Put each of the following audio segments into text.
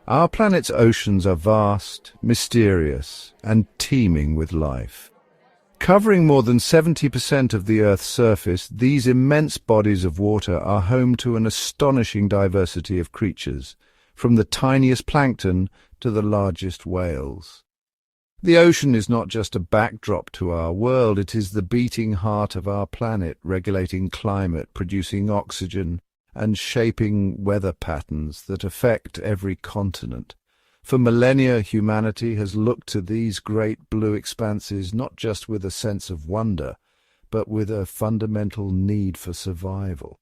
Our planet's oceans are vast, mysterious, and teeming with life. Covering more than 70% of the Earth's surface, these immense bodies of water are home to an astonishing diversity of creatures, from the tiniest plankton to the largest whales. The ocean is not just a backdrop to our world, it is the beating heart of our planet, regulating climate, producing oxygen, and shaping weather patterns that affect every continent. For millennia, humanity has looked to these great blue expanses not just with a sense of wonder, but with a fundamental need for survival.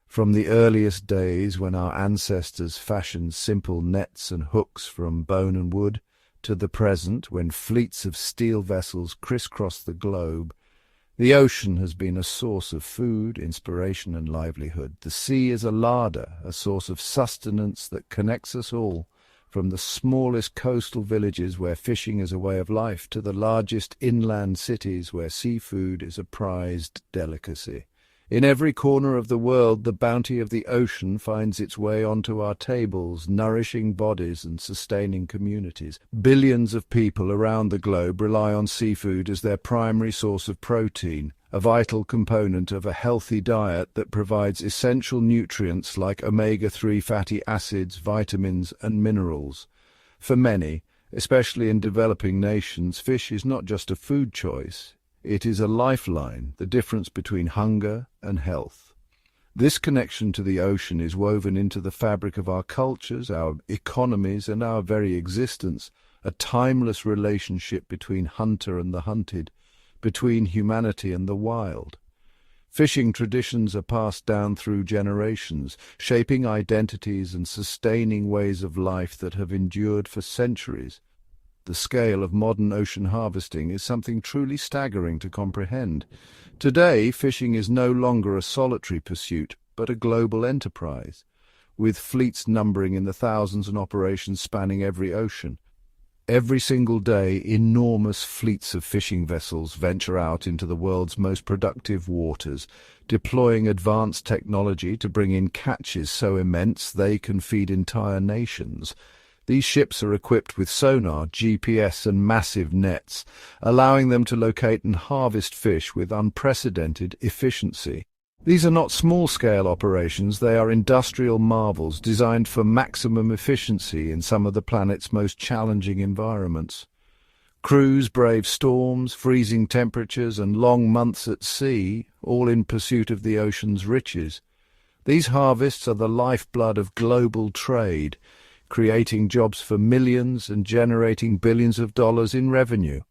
From the earliest days when our ancestors fashioned simple nets and hooks from bone and wood, to the present when fleets of steel vessels crisscross the globe, the ocean has been a source of food, inspiration, and livelihood. The sea is a larder, a source of sustenance that connects us all, from the smallest coastal villages where fishing is a way of life to the largest inland cities where seafood is a prized delicacy. In every corner of the world, the bounty of the ocean finds its way onto our tables, nourishing bodies and sustaining communities. Billions of people around the globe rely on seafood as their primary source of protein, a vital component of a healthy diet that provides essential nutrients like omega-3 fatty acids, vitamins, and minerals. For many, especially in developing nations, fish is not just a food choice. It is a lifeline, the difference between hunger and health. This connection to the ocean is woven into the fabric of our cultures, our economies, and our very existence, a timeless relationship between hunter and the hunted, between humanity and the wild. Fishing traditions are passed down through generations, shaping identities and sustaining ways of life that have endured for centuries. The scale of modern ocean harvesting is something truly staggering to comprehend. Today, fishing is no longer a solitary pursuit, but a global enterprise, with fleets numbering in the thousands and operations spanning every ocean. Every single day, enormous fleets of fishing vessels venture out into the world's most productive waters, deploying advanced technology to bring in catches so immense they can feed entire nations. These ships are equipped with sonar, GPS, and massive nets, allowing them to locate and harvest fish with unprecedented efficiency. These are not small-scale operations, they are industrial marvels designed for maximum efficiency in some of the planet's most challenging environments. Crews brave storms, freezing temperatures, and long months at sea, all in pursuit of the ocean's riches. These harvests are the lifeblood of global trade, creating jobs for millions and generating billions of dollars in revenue.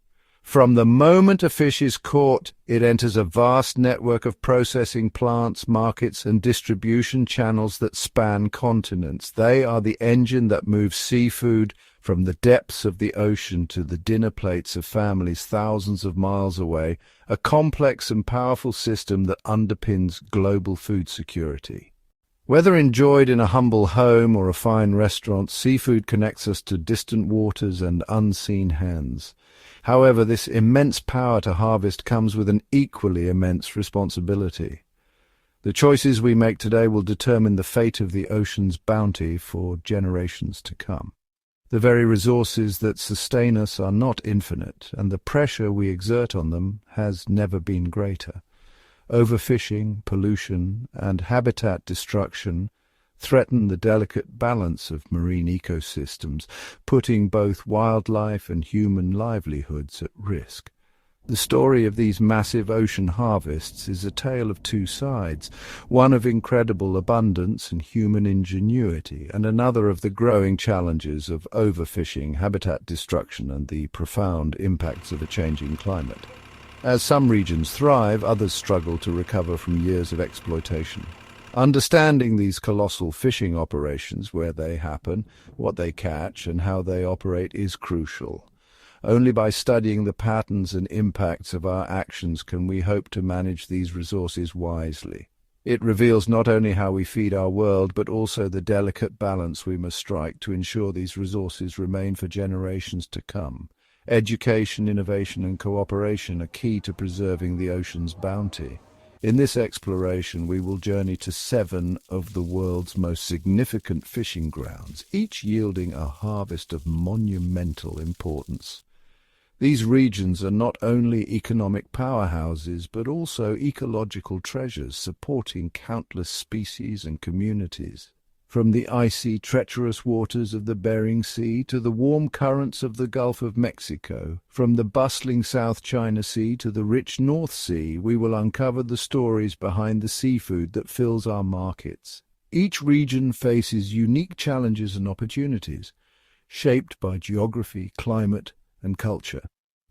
From the moment a fish is caught, it enters a vast network of processing plants, markets, and distribution channels that span continents. They are the engine that moves seafood from the depths of the ocean to the dinner plates of families thousands of miles away, a complex and powerful system that underpins global food security. Whether enjoyed in a humble home or a fine restaurant, seafood connects us to distant waters and unseen hands. However, this immense power to harvest comes with an equally immense responsibility. The choices we make today will determine the fate of the ocean's bounty for generations to come. The very resources that sustain us are not infinite, and the pressure we exert on them has never been greater. Overfishing, pollution, and habitat destruction threaten the delicate balance of marine ecosystems, putting both wildlife and human livelihoods at risk. The story of these massive ocean harvests is a tale of two sides, one of incredible abundance and human ingenuity, and another of the growing challenges of overfishing, habitat destruction, and the profound impacts of a changing climate. As some regions thrive, others struggle to recover from years of exploitation. Understanding these colossal fishing operations, where they happen, what they catch, and how they operate is crucial. Only by studying the patterns and impacts of our actions can we hope to manage these resources wisely. It reveals not only how we feed our world, but also the delicate balance we must strike to ensure these resources remain for generations to come. Education, innovation, and cooperation are key to preserving the ocean's bounty. In this exploration, we will journey to 7 of the world's most significant fishing grounds, each yielding a harvest of monumental importance. These regions are not only economic powerhouses, but also ecological treasures supporting countless species and communities. From the icy, treacherous waters of the Bering Sea to the warm currents of the Gulf of Mexico, from the bustling South China Sea to the rich North Sea, we will uncover the stories behind the seafood that fills our markets. Each region faces unique challenges and opportunities, shaped by geography, climate, and culture.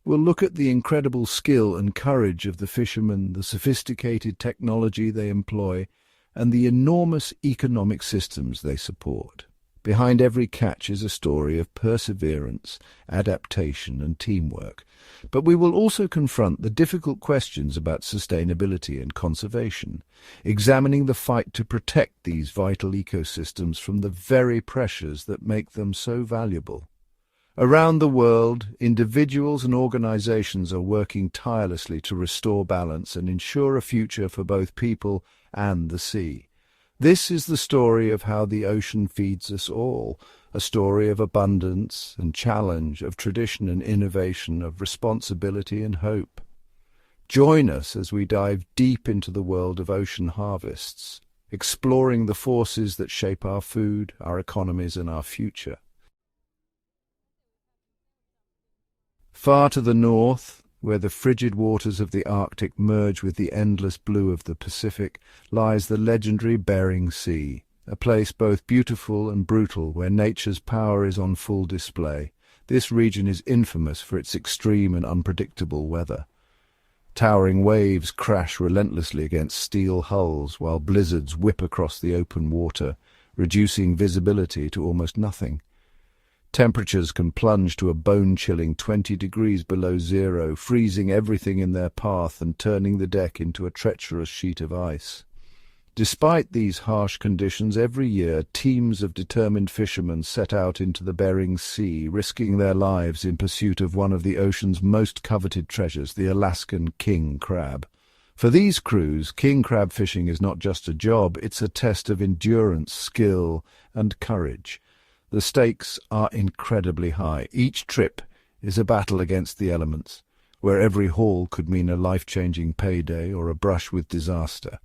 We'll look at the incredible skill and courage of the fishermen, the sophisticated technology they employ, and the enormous economic systems they support. Behind every catch is a story of perseverance, adaptation, and teamwork. But we will also confront the difficult questions about sustainability and conservation, examining the fight to protect these vital ecosystems from the very pressures that make them so valuable. Around the world, individuals and organizations are working tirelessly to restore balance and ensure a future for both people and the sea. This is the story of how the ocean feeds us all, a story of abundance and challenge, of tradition and innovation, of responsibility and hope. Join us as we dive deep into the world of ocean harvests, exploring the forces that shape our food, our economies, and our future. Far to the north, where the frigid waters of the Arctic merge with the endless blue of the Pacific, lies the legendary Bering Sea, a place both beautiful and brutal where nature's power is on full display. This region is infamous for its extreme and unpredictable weather. Towering waves crash relentlessly against steel hulls while blizzards whip across the open water, reducing visibility to almost nothing. Temperatures can plunge to a bone-chilling 20 degrees below zero, freezing everything in their path and turning the deck into a treacherous sheet of ice. Despite these harsh conditions, every year teams of determined fishermen set out into the Bering Sea, risking their lives in pursuit of one of the ocean's most coveted treasures, the Alaskan king crab. For these crews, king crab fishing is not just a job, it's a test of endurance, skill, and courage. The stakes are incredibly high. Each trip is a battle against the elements, where every haul could mean a life-changing payday or a brush with disaster.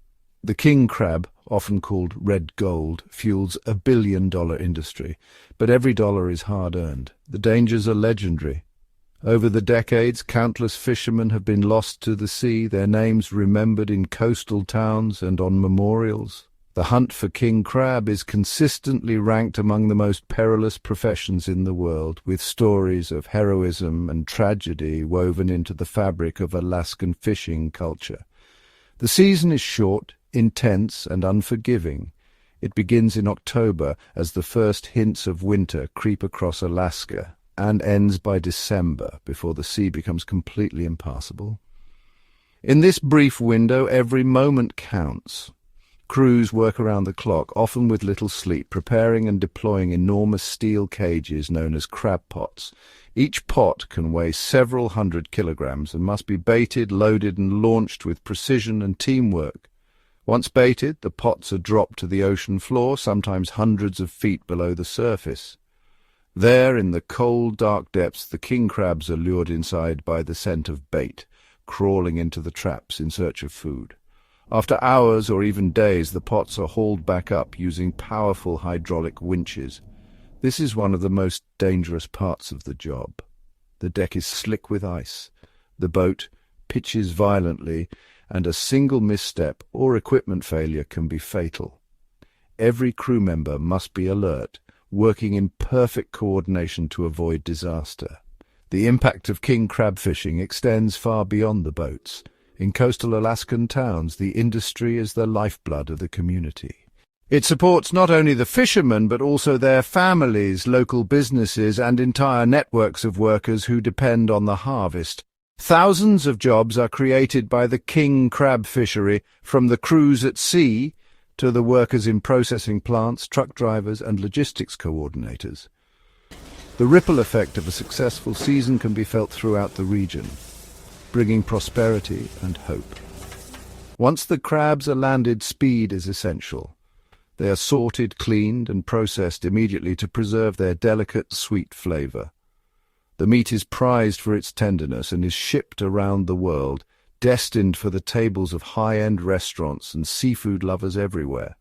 The king crab, often called red gold, fuels a billion-dollar industry, but every dollar is hard-earned. The dangers are legendary. Over the decades, countless fishermen have been lost to the sea, their names remembered in coastal towns and on memorials. The hunt for king crab is consistently ranked among the most perilous professions in the world, with stories of heroism and tragedy woven into the fabric of Alaskan fishing culture. The season is short, intense, and unforgiving. It begins in October as the first hints of winter creep across Alaska, and ends by December before the sea becomes completely impassable. In this brief window, every moment counts. Crews work around the clock, often with little sleep, preparing and deploying enormous steel cages known as crab pots. Each pot can weigh several hundred kilograms and must be baited, loaded, and launched with precision and teamwork. Once baited, the pots are dropped to the ocean floor, sometimes hundreds of feet below the surface. There, in the cold, dark depths, the king crabs are lured inside by the scent of bait, crawling into the traps in search of food. After hours or even days, the pots are hauled back up using powerful hydraulic winches. This is one of the most dangerous parts of the job. The deck is slick with ice. The boat pitches violently, and a single misstep or equipment failure can be fatal. Every crew member must be alert, working in perfect coordination to avoid disaster. The impact of king crab fishing extends far beyond the boats. In coastal Alaskan towns, the industry is the lifeblood of the community. It supports not only the fishermen but also their families, local businesses, and entire networks of workers who depend on the harvest. Thousands of jobs are created by the king crab fishery, from the crews at sea to the workers in processing plants, truck drivers, and logistics coordinators. The ripple effect of a successful season can be felt throughout the region, bringing prosperity and hope. Once the crabs are landed, speed is essential. They are sorted, cleaned, and processed immediately to preserve their delicate, sweet flavor. The meat is prized for its tenderness and is shipped around the world, destined for the tables of high-end restaurants and seafood lovers everywhere.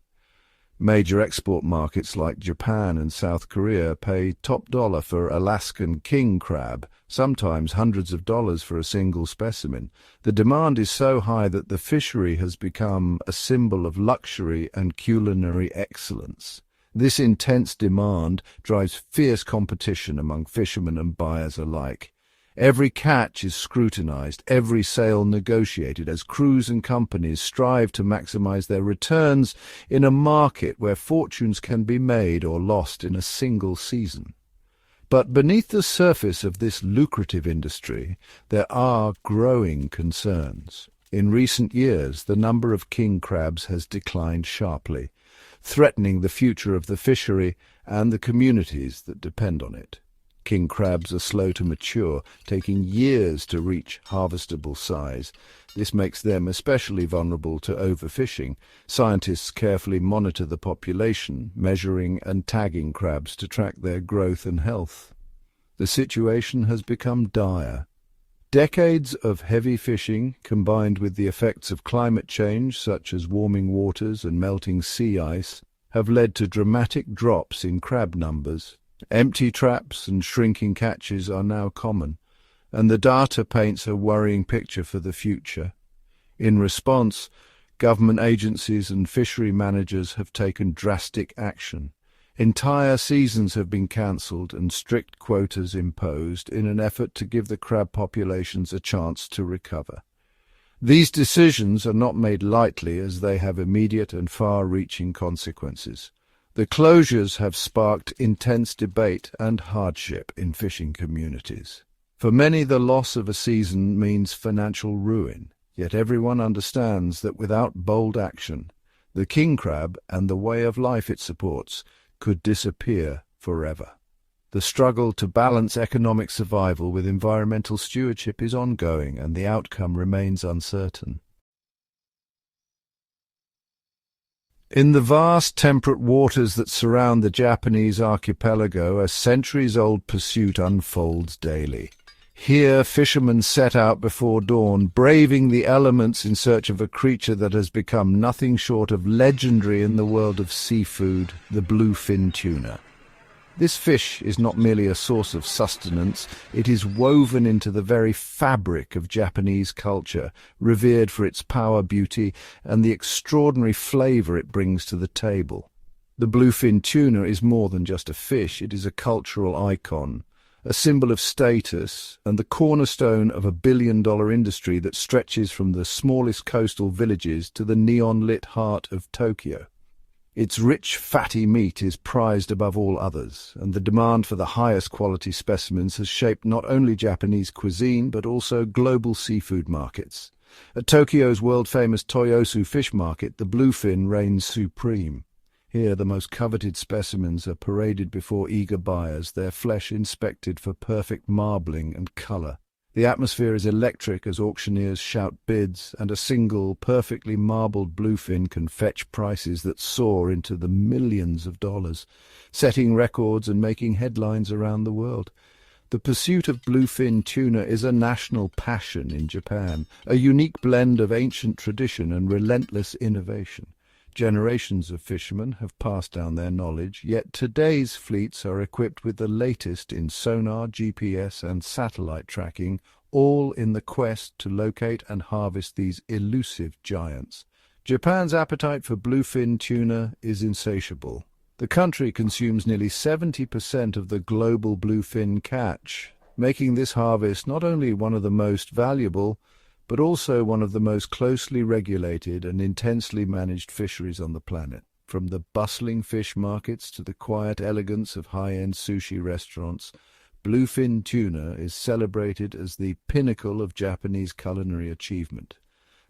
Major export markets like Japan and South Korea pay top dollar for Alaskan king crab, sometimes hundreds of dollars for a single specimen. The demand is so high that the fishery has become a symbol of luxury and culinary excellence. This intense demand drives fierce competition among fishermen and buyers alike. Every catch is scrutinized, every sale negotiated, as crews and companies strive to maximize their returns in a market where fortunes can be made or lost in a single season. But beneath the surface of this lucrative industry, there are growing concerns. In recent years, the number of king crabs has declined sharply, threatening the future of the fishery and the communities that depend on it. King crabs are slow to mature, taking years to reach harvestable size. This makes them especially vulnerable to overfishing. Scientists carefully monitor the population, measuring and tagging crabs to track their growth and health. The situation has become dire. Decades of heavy fishing, combined with the effects of climate change, such as warming waters and melting sea ice, have led to dramatic drops in crab numbers. Empty traps and shrinking catches are now common, and the data paints a worrying picture for the future. In response, government agencies and fishery managers have taken drastic action. Entire seasons have been cancelled and strict quotas imposed in an effort to give the crab populations a chance to recover. These decisions are not made lightly, as they have immediate and far-reaching consequences. The closures have sparked intense debate and hardship in fishing communities. For many, the loss of a season means financial ruin, yet everyone understands that without bold action, the king crab and the way of life it supports could disappear forever. The struggle to balance economic survival with environmental stewardship is ongoing, and the outcome remains uncertain. In the vast temperate waters that surround the Japanese archipelago, a centuries-old pursuit unfolds daily. Here, fishermen set out before dawn, braving the elements in search of a creature that has become nothing short of legendary in the world of seafood, the bluefin tuna. This fish is not merely a source of sustenance, it is woven into the very fabric of Japanese culture, revered for its power, beauty, and the extraordinary flavor it brings to the table. The bluefin tuna is more than just a fish, it is a cultural icon, a symbol of status, and the cornerstone of a billion-dollar industry that stretches from the smallest coastal villages to the neon-lit heart of Tokyo. Its rich, fatty meat is prized above all others, and the demand for the highest quality specimens has shaped not only Japanese cuisine but also global seafood markets. At Tokyo's world-famous Toyosu fish market, the bluefin reigns supreme. Here, the most coveted specimens are paraded before eager buyers, their flesh inspected for perfect marbling and color. The atmosphere is electric as auctioneers shout bids, and a single, perfectly marbled bluefin can fetch prices that soar into the millions of dollars, setting records and making headlines around the world. The pursuit of bluefin tuna is a national passion in Japan, a unique blend of ancient tradition and relentless innovation. Generations of fishermen have passed down their knowledge, yet today's fleets are equipped with the latest in sonar, GPS, and satellite tracking, all in the quest to locate and harvest these elusive giants. Japan's appetite for bluefin tuna is insatiable. The country consumes nearly 70% of the global bluefin catch, making this harvest not only one of the most valuable, but also one of the most closely regulated and intensely managed fisheries on the planet. From the bustling fish markets to the quiet elegance of high-end sushi restaurants, bluefin tuna is celebrated as the pinnacle of Japanese culinary achievement.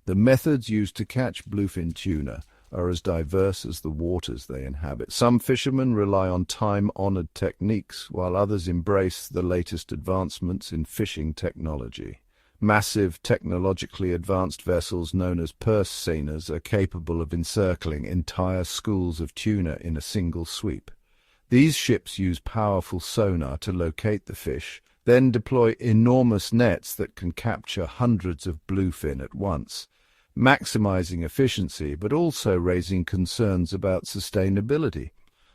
The methods used to catch bluefin tuna are as diverse as the waters they inhabit. Some fishermen rely on time-honored techniques, while others embrace the latest advancements in fishing technology. Massive, technologically advanced vessels known as purse seiners are capable of encircling entire schools of tuna in a single sweep. These ships use powerful sonar to locate the fish, then deploy enormous nets that can capture hundreds of bluefin at once, maximizing efficiency but also raising concerns about sustainability.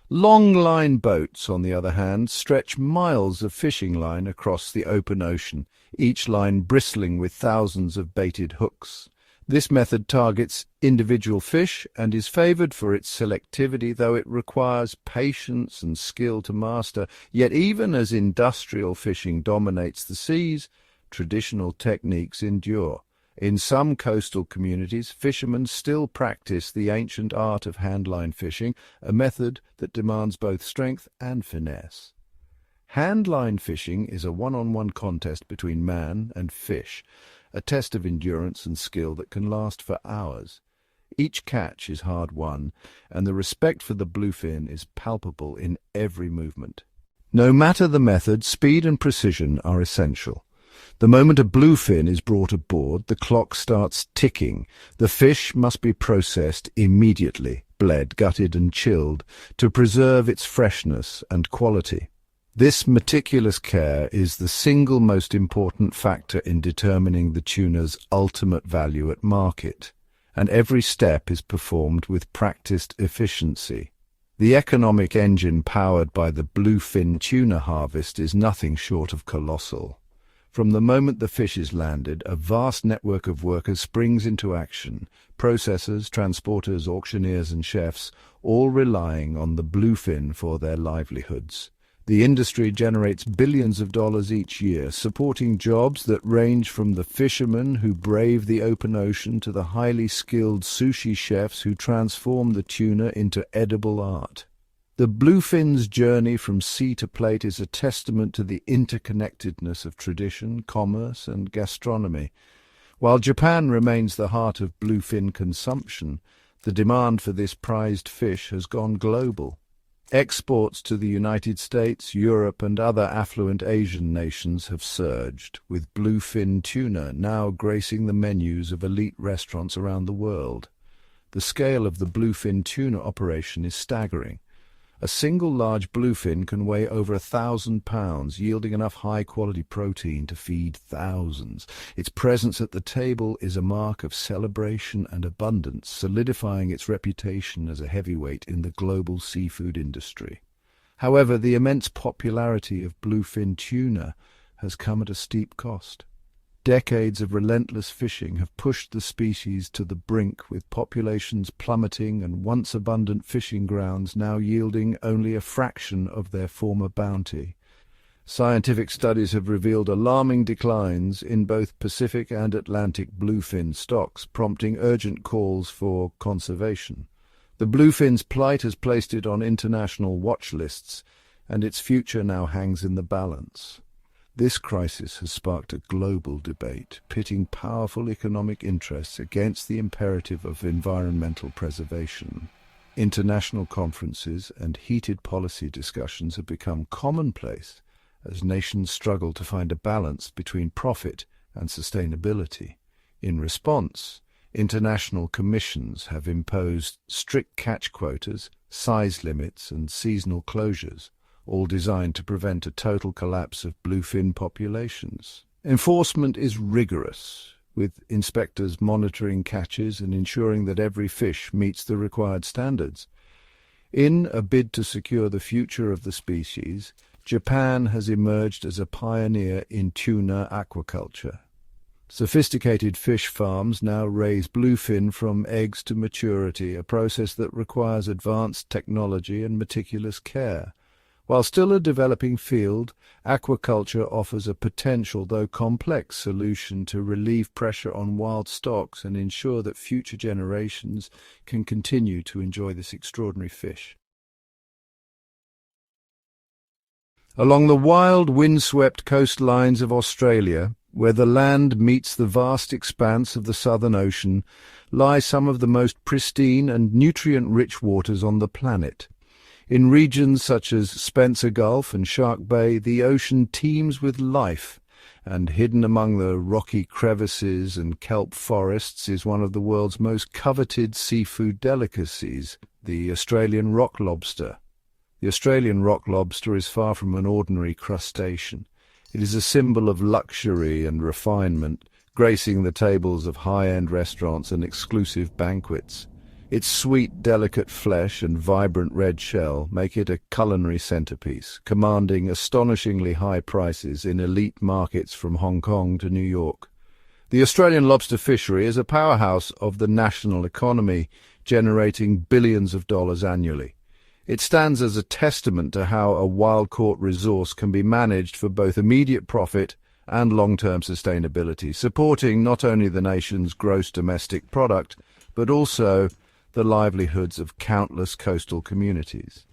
Long-line boats, on the other hand, stretch miles of fishing line across the open ocean, each line bristling with thousands of baited hooks. This method targets individual fish and is favored for its selectivity, though it requires patience and skill to master. Yet even as industrial fishing dominates the seas, traditional techniques endure. In some coastal communities, fishermen still practice the ancient art of handline fishing, a method that demands both strength and finesse. Handline fishing is a one-on-one contest between man and fish, a test of endurance and skill that can last for hours. Each catch is hard-won, and the respect for the bluefin is palpable in every movement. No matter the method, speed and precision are essential. The moment a bluefin is brought aboard, the clock starts ticking. The fish must be processed immediately, bled, gutted and chilled, to preserve its freshness and quality. This meticulous care is the single most important factor in determining the tuna's ultimate value at market, and every step is performed with practiced efficiency. The economic engine powered by the bluefin tuna harvest is nothing short of colossal. From the moment the fish is landed, a vast network of workers springs into action, processors, transporters, auctioneers and chefs, all relying on the bluefin for their livelihoods. The industry generates billions of dollars each year, supporting jobs that range from the fishermen who brave the open ocean to the highly skilled sushi chefs who transform the tuna into edible art. The bluefin's journey from sea to plate is a testament to the interconnectedness of tradition, commerce, and gastronomy. While Japan remains the heart of bluefin consumption, the demand for this prized fish has gone global. Exports to the United States, Europe, and other affluent Asian nations have surged, with bluefin tuna now gracing the menus of elite restaurants around the world. The scale of the bluefin tuna operation is staggering. A single large bluefin can weigh over 1,000 pounds, yielding enough high-quality protein to feed thousands. Its presence at the table is a mark of celebration and abundance, solidifying its reputation as a heavyweight in the global seafood industry. However, the immense popularity of bluefin tuna has come at a steep cost. Decades of relentless fishing have pushed the species to the brink, with populations plummeting and once abundant fishing grounds now yielding only a fraction of their former bounty. Scientific studies have revealed alarming declines in both Pacific and Atlantic bluefin stocks, prompting urgent calls for conservation. The bluefin's plight has placed it on international watch lists, and its future now hangs in the balance. This crisis has sparked a global debate, pitting powerful economic interests against the imperative of environmental preservation. International conferences and heated policy discussions have become commonplace as nations struggle to find a balance between profit and sustainability. In response, international commissions have imposed strict catch quotas, size limits, and seasonal closures, all designed to prevent a total collapse of bluefin populations. Enforcement is rigorous, with inspectors monitoring catches and ensuring that every fish meets the required standards. In a bid to secure the future of the species, Japan has emerged as a pioneer in tuna aquaculture. Sophisticated fish farms now raise bluefin from eggs to maturity, a process that requires advanced technology and meticulous care. While still a developing field, aquaculture offers a potential, though complex, solution to relieve pressure on wild stocks and ensure that future generations can continue to enjoy this extraordinary fish. Along the wild, windswept coastlines of Australia, where the land meets the vast expanse of the Southern Ocean, lie some of the most pristine and nutrient-rich waters on the planet. In regions such as Spencer Gulf and Shark Bay, the ocean teems with life, and hidden among the rocky crevices and kelp forests is one of the world's most coveted seafood delicacies, the Australian rock lobster. The Australian rock lobster is far from an ordinary crustacean. It is a symbol of luxury and refinement, gracing the tables of high-end restaurants and exclusive banquets. Its sweet, delicate flesh and vibrant red shell make it a culinary centerpiece, commanding astonishingly high prices in elite markets from Hong Kong to New York. The Australian lobster fishery is a powerhouse of the national economy, generating billions of dollars annually. It stands as a testament to how a wild-caught resource can be managed for both immediate profit and long-term sustainability, supporting not only the nation's gross domestic product, but also the livelihoods of countless coastal communities.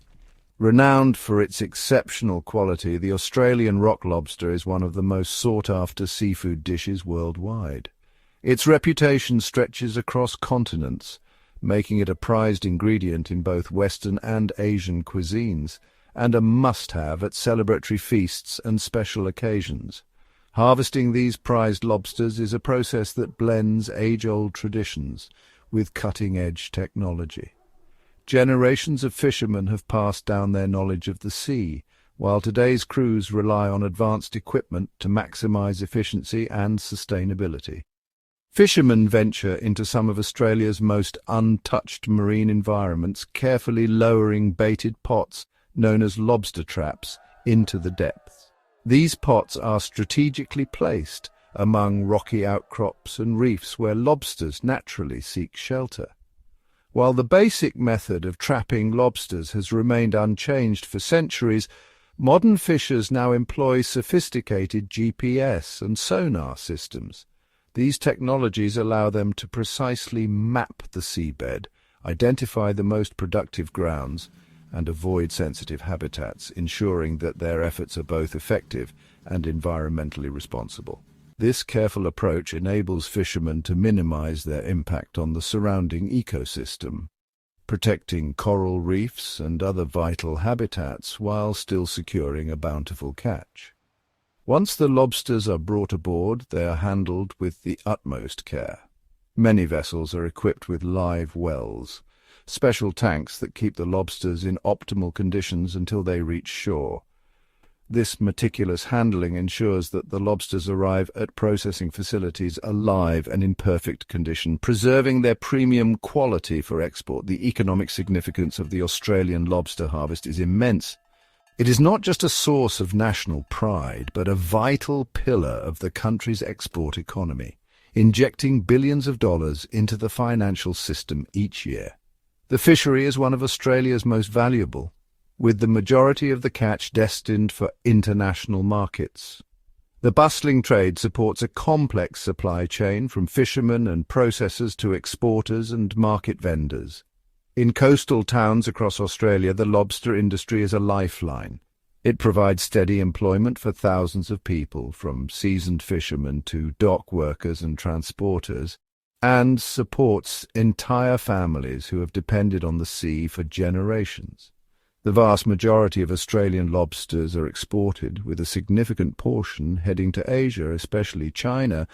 Renowned for its exceptional quality, the Australian rock lobster is one of the most sought-after seafood dishes worldwide. Its reputation stretches across continents, making it a prized ingredient in both Western and Asian cuisines, and a must-have at celebratory feasts and special occasions. Harvesting these prized lobsters is a process that blends age-old traditions with cutting-edge technology. Generations of fishermen have passed down their knowledge of the sea, while today's crews rely on advanced equipment to maximize efficiency and sustainability. Fishermen venture into some of Australia's most untouched marine environments, carefully lowering baited pots, known as lobster traps, into the depths. These pots are strategically placed among rocky outcrops and reefs where lobsters naturally seek shelter. While the basic method of trapping lobsters has remained unchanged for centuries, modern fishers now employ sophisticated GPS and sonar systems. These technologies allow them to precisely map the seabed, identify the most productive grounds, and avoid sensitive habitats, ensuring that their efforts are both effective and environmentally responsible. This careful approach enables fishermen to minimize their impact on the surrounding ecosystem, protecting coral reefs and other vital habitats while still securing a bountiful catch. Once the lobsters are brought aboard, they are handled with the utmost care. Many vessels are equipped with live wells, special tanks that keep the lobsters in optimal conditions until they reach shore. This meticulous handling ensures that the lobsters arrive at processing facilities alive and in perfect condition, preserving their premium quality for export. The economic significance of the Australian lobster harvest is immense. It is not just a source of national pride, but a vital pillar of the country's export economy, injecting billions of dollars into the financial system each year. The fishery is one of Australia's most valuable, with the majority of the catch destined for international markets. The bustling trade supports a complex supply chain from fishermen and processors to exporters and market vendors. In coastal towns across Australia, the lobster industry is a lifeline. It provides steady employment for thousands of people, from seasoned fishermen to dock workers and transporters, and supports entire families who have depended on the sea for generations. The vast majority of Australian lobsters are exported, with a significant portion heading to Asia, especially China.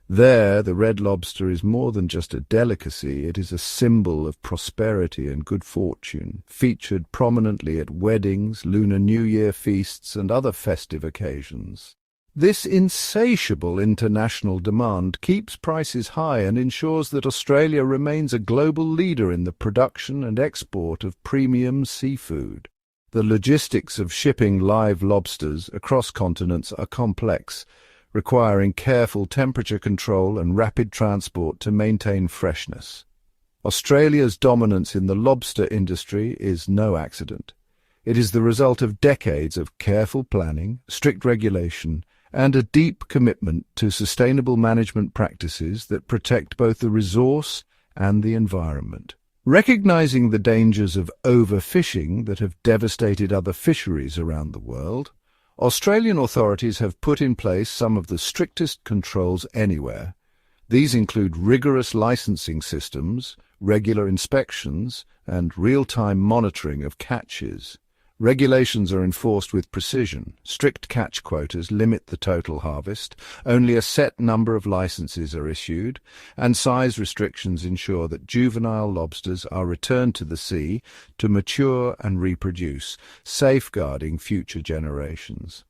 There, the red lobster is more than just a delicacy. It is a symbol of prosperity and good fortune, featured prominently at weddings, Lunar New Year feasts, and other festive occasions. This insatiable international demand keeps prices high and ensures that Australia remains a global leader in the production and export of premium seafood. The logistics of shipping live lobsters across continents are complex, requiring careful temperature control and rapid transport to maintain freshness. Australia's dominance in the lobster industry is no accident. It is the result of decades of careful planning, strict regulation, and a deep commitment to sustainable management practices that protect both the resource and the environment. Recognizing the dangers of overfishing that have devastated other fisheries around the world, Australian authorities have put in place some of the strictest controls anywhere. These include rigorous licensing systems, regular inspections, and real-time monitoring of catches. Regulations are enforced with precision. Strict catch quotas limit the total harvest, only a set number of licenses are issued, and size restrictions ensure that juvenile lobsters are returned to the sea to mature and reproduce, safeguarding future generations.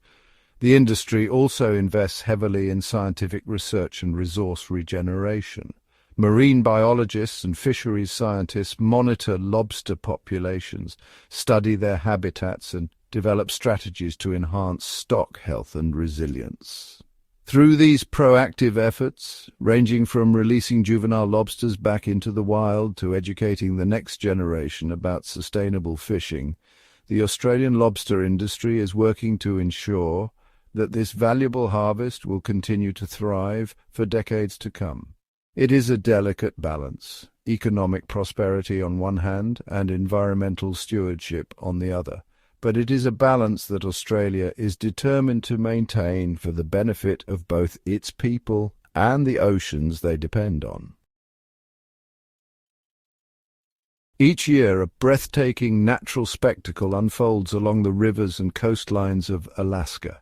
The industry also invests heavily in scientific research and resource regeneration. Marine biologists and fisheries scientists monitor lobster populations, study their habitats, and develop strategies to enhance stock health and resilience. Through these proactive efforts, ranging from releasing juvenile lobsters back into the wild to educating the next generation about sustainable fishing, the Australian lobster industry is working to ensure that this valuable harvest will continue to thrive for decades to come. It is a delicate balance, economic prosperity on one hand and environmental stewardship on the other, but it is a balance that Australia is determined to maintain for the benefit of both its people and the oceans they depend on. Each year, a breathtaking natural spectacle unfolds along the rivers and coastlines of Alaska.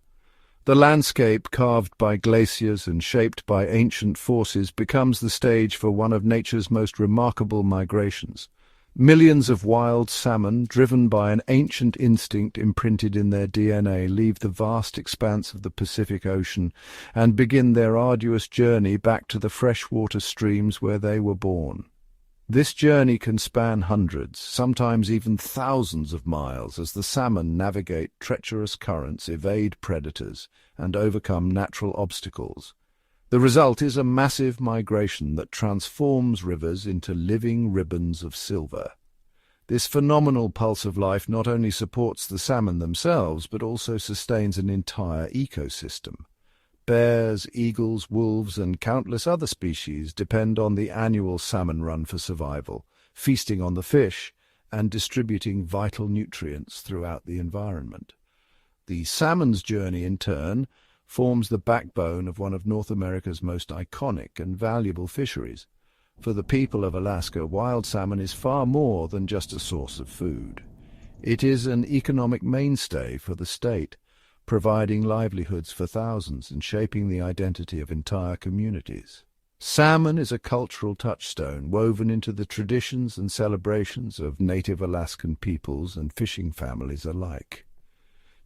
The landscape, carved by glaciers and shaped by ancient forces, becomes the stage for one of nature's most remarkable migrations. Millions of wild salmon, driven by an ancient instinct imprinted in their DNA, leave the vast expanse of the Pacific Ocean and begin their arduous journey back to the freshwater streams where they were born. This journey can span hundreds, sometimes even thousands of miles, as the salmon navigate treacherous currents, evade predators, and overcome natural obstacles. The result is a massive migration that transforms rivers into living ribbons of silver. This phenomenal pulse of life not only supports the salmon themselves, but also sustains an entire ecosystem. Bears, eagles, wolves, and countless other species depend on the annual salmon run for survival, feasting on the fish and distributing vital nutrients throughout the environment. The salmon's journey, in turn, forms the backbone of one of North America's most iconic and valuable fisheries. For the people of Alaska, wild salmon is far more than just a source of food. It is an economic mainstay for the state, providing livelihoods for thousands and shaping the identity of entire communities. Salmon is a cultural touchstone woven into the traditions and celebrations of native Alaskan peoples and fishing families alike.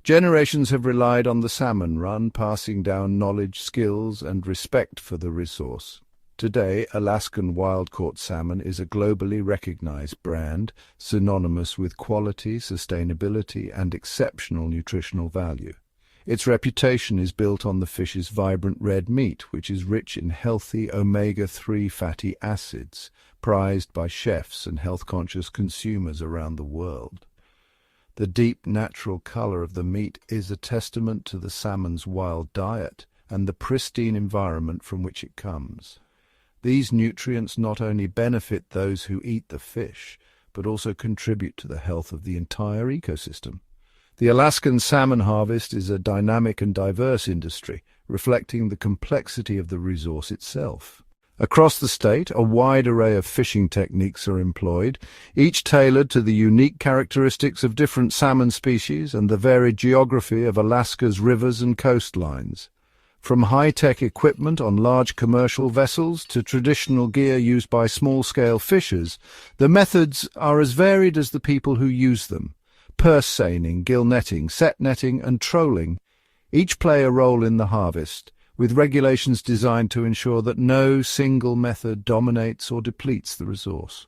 Generations have relied on the salmon run, passing down knowledge, skills, and respect for the resource. Today, Alaskan wild-caught salmon is a globally recognized brand, synonymous with quality, sustainability, and exceptional nutritional value. Its reputation is built on the fish's vibrant red meat, which is rich in healthy omega-3 fatty acids, prized by chefs and health-conscious consumers around the world. The deep natural color of the meat is a testament to the salmon's wild diet and the pristine environment from which it comes. These nutrients not only benefit those who eat the fish, but also contribute to the health of the entire ecosystem. The Alaskan salmon harvest is a dynamic and diverse industry, reflecting the complexity of the resource itself. Across the state, a wide array of fishing techniques are employed, each tailored to the unique characteristics of different salmon species and the varied geography of Alaska's rivers and coastlines. From high-tech equipment on large commercial vessels to traditional gear used by small-scale fishers, the methods are as varied as the people who use them. Purse seining, gill netting, set netting, and trolling each play a role in the harvest, with regulations designed to ensure that no single method dominates or depletes the resource.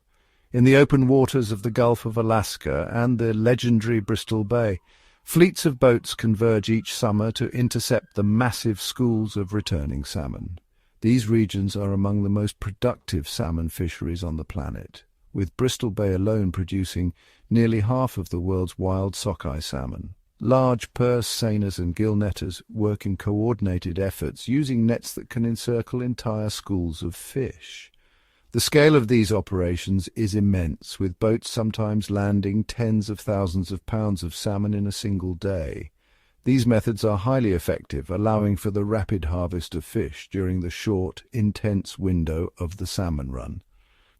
In the open waters of the Gulf of Alaska and the legendary Bristol Bay, fleets of boats converge each summer to intercept the massive schools of returning salmon. These regions are among the most productive salmon fisheries on the planet, with Bristol Bay alone producing nearly half of the world's wild sockeye salmon. Large purse seiners and gill netters work in coordinated efforts using nets that can encircle entire schools of fish. The scale of these operations is immense, with boats sometimes landing tens of thousands of pounds of salmon in a single day. These methods are highly effective, allowing for the rapid harvest of fish during the short, intense window of the salmon run.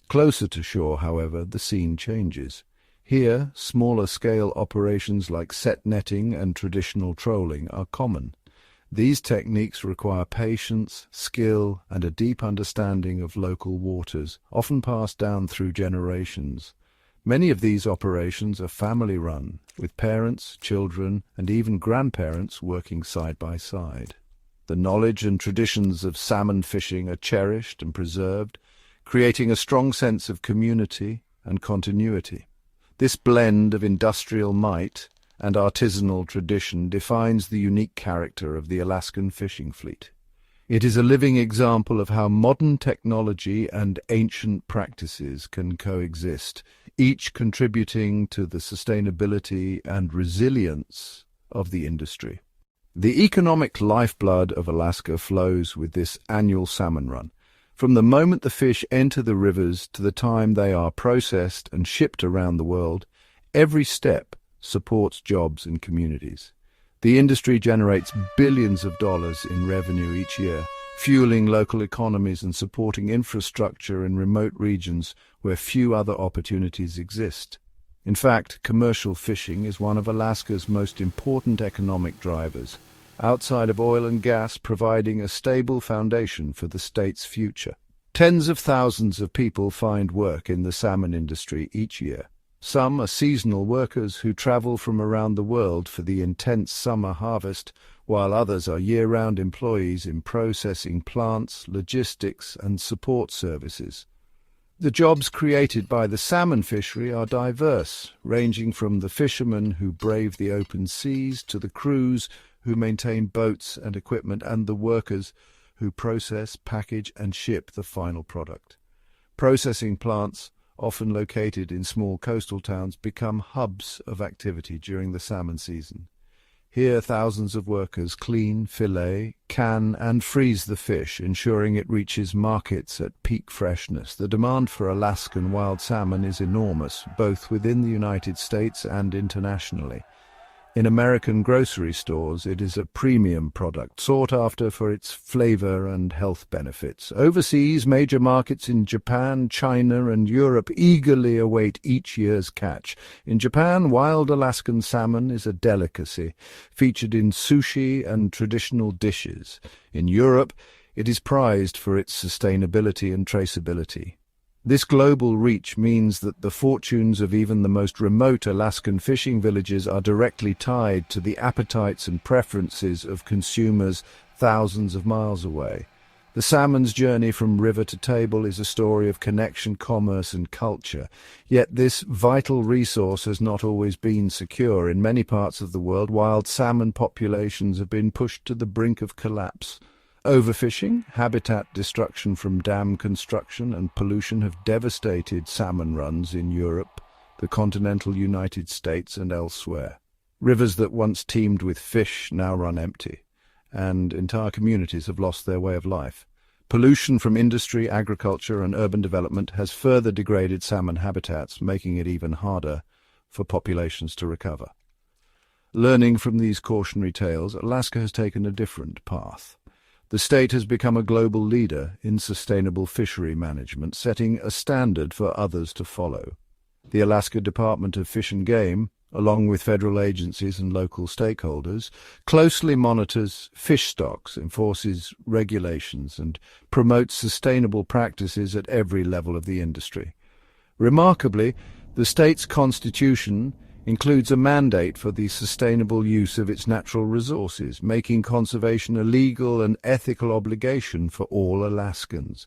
Closer to shore, however, the scene changes. Here, smaller-scale operations like set netting and traditional trolling are common. These techniques require patience, skill, and a deep understanding of local waters, often passed down through generations. Many of these operations are family-run, with parents, children, and even grandparents working side by side. The knowledge and traditions of salmon fishing are cherished and preserved, creating a strong sense of community and continuity. This blend of industrial might and artisanal tradition defines the unique character of the Alaskan fishing fleet. It is a living example of how modern technology and ancient practices can coexist, each contributing to the sustainability and resilience of the industry. The economic lifeblood of Alaska flows with this annual salmon run. From the moment the fish enter the rivers to the time they are processed and shipped around the world, every step supports jobs and communities. The industry generates billions of dollars in revenue each year, fueling local economies and supporting infrastructure in remote regions where few other opportunities exist. In fact, commercial fishing is one of Alaska's most important economic drivers, outside of oil and gas, providing a stable foundation for the state's future. Tens of thousands of people find work in the salmon industry each year. Some are seasonal workers who travel from around the world for the intense summer harvest, while others are year-round employees in processing plants, logistics, and support services. The jobs created by the salmon fishery are diverse, ranging from the fishermen who brave the open seas to the crews who maintain boats and equipment, and the workers who process, package, and ship the final product. Processing plants, often located in small coastal towns, become hubs of activity during the salmon season. Here, thousands of workers clean, fillet, can, and freeze the fish, ensuring it reaches markets at peak freshness. The demand for Alaskan wild salmon is enormous, both within the United States and internationally. In American grocery stores, it is a premium product, sought after for its flavor and health benefits. Overseas, major markets in Japan, China, and Europe eagerly await each year's catch. In Japan, wild Alaskan salmon is a delicacy, featured in sushi and traditional dishes. In Europe, it is prized for its sustainability and traceability. This global reach means that the fortunes of even the most remote Alaskan fishing villages are directly tied to the appetites and preferences of consumers thousands of miles away. The salmon's journey from river to table is a story of connection, commerce, and culture. Yet this vital resource has not always been secure. In many parts of the world, wild salmon populations have been pushed to the brink of collapse. Overfishing, habitat destruction from dam construction, and pollution have devastated salmon runs in Europe, the continental United States, and elsewhere. Rivers that once teemed with fish now run empty, and entire communities have lost their way of life. Pollution from industry, agriculture, and urban development has further degraded salmon habitats, making it even harder for populations to recover. Learning from these cautionary tales, Alaska has taken a different path. The state has become a global leader in sustainable fishery management, setting a standard for others to follow. The Alaska Department of Fish and Game, along with federal agencies and local stakeholders, closely monitors fish stocks, enforces regulations, and promotes sustainable practices at every level of the industry. Remarkably, the state's constitution includes a mandate for the sustainable use of its natural resources, making conservation a legal and ethical obligation for all Alaskans.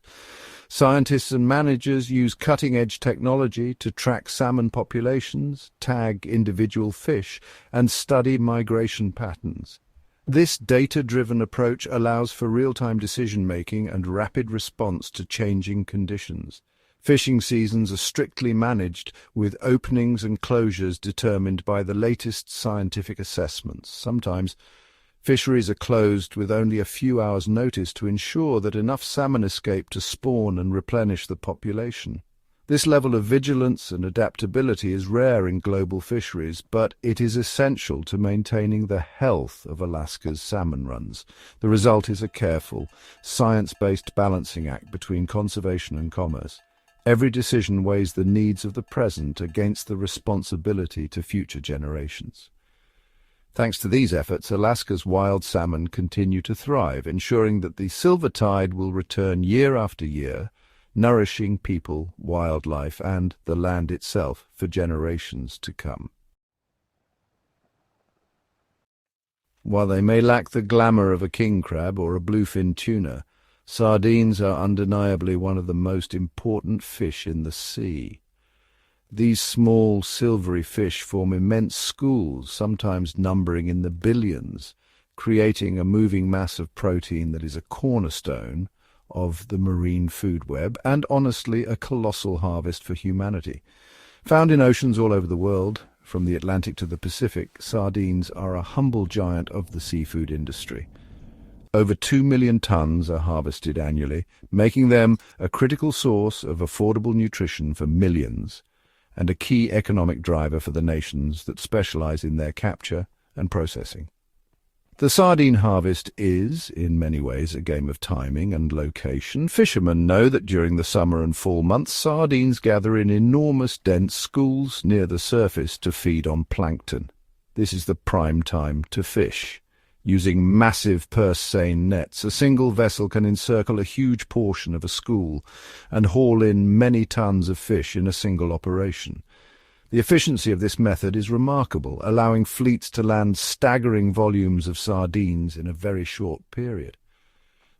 Scientists and managers use cutting-edge technology to track salmon populations, tag individual fish, and study migration patterns. This data-driven approach allows for real-time decision-making and rapid response to changing conditions. Fishing seasons are strictly managed, with openings and closures determined by the latest scientific assessments. Sometimes, fisheries are closed with only a few hours' notice to ensure that enough salmon escape to spawn and replenish the population. This level of vigilance and adaptability is rare in global fisheries, but it is essential to maintaining the health of Alaska's salmon runs. The result is a careful, science-based balancing act between conservation and commerce. Every decision weighs the needs of the present against the responsibility to future generations. Thanks to these efforts, Alaska's wild salmon continue to thrive, ensuring that the silver tide will return year after year, nourishing people, wildlife, and the land itself for generations to come. While they may lack the glamour of a king crab or a bluefin tuna, sardines are undeniably one of the most important fish in the sea. These small, silvery fish form immense schools, sometimes numbering in the billions, creating a moving mass of protein that is a cornerstone of the marine food web, and honestly a colossal harvest for humanity. Found in oceans all over the world, from the Atlantic to the Pacific, sardines are a humble giant of the seafood industry. Over 2 million tons are harvested annually, making them a critical source of affordable nutrition for millions, and a key economic driver for the nations that specialize in their capture and processing. The sardine harvest is, in many ways, a game of timing and location. Fishermen know that during the summer and fall months, sardines gather in enormous dense schools near the surface to feed on plankton. This is the prime time to fish. Using massive purse-seine nets, a single vessel can encircle a huge portion of a school and haul in many tons of fish in a single operation. The efficiency of this method is remarkable, allowing fleets to land staggering volumes of sardines in a very short period.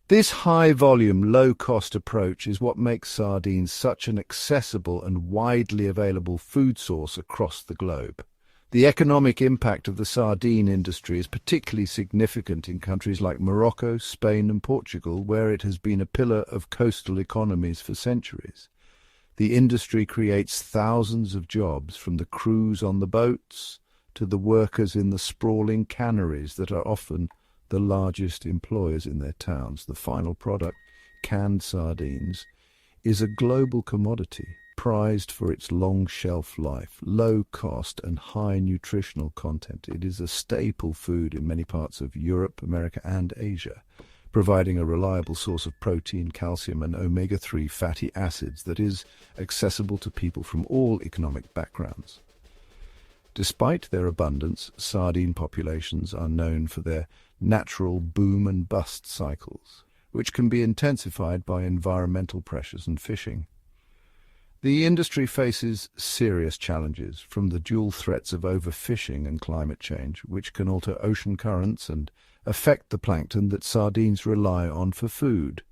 This high-volume, low-cost approach is what makes sardines such an accessible and widely available food source across the globe. The economic impact of the sardine industry is particularly significant in countries like Morocco, Spain and Portugal, where it has been a pillar of coastal economies for centuries. The industry creates thousands of jobs, from the crews on the boats to the workers in the sprawling canneries that are often the largest employers in their towns. The final product, canned sardines, is a global commodity, prized for its long shelf life, low cost and high nutritional content. It is a staple food in many parts of Europe, America and Asia, providing a reliable source of protein, calcium and omega-3 fatty acids that is accessible to people from all economic backgrounds. Despite their abundance, sardine populations are known for their natural boom and bust cycles, which can be intensified by environmental pressures and fishing. The industry faces serious challenges, from the dual threats of overfishing and climate change, which can alter ocean currents and affect the plankton that sardines rely on for food.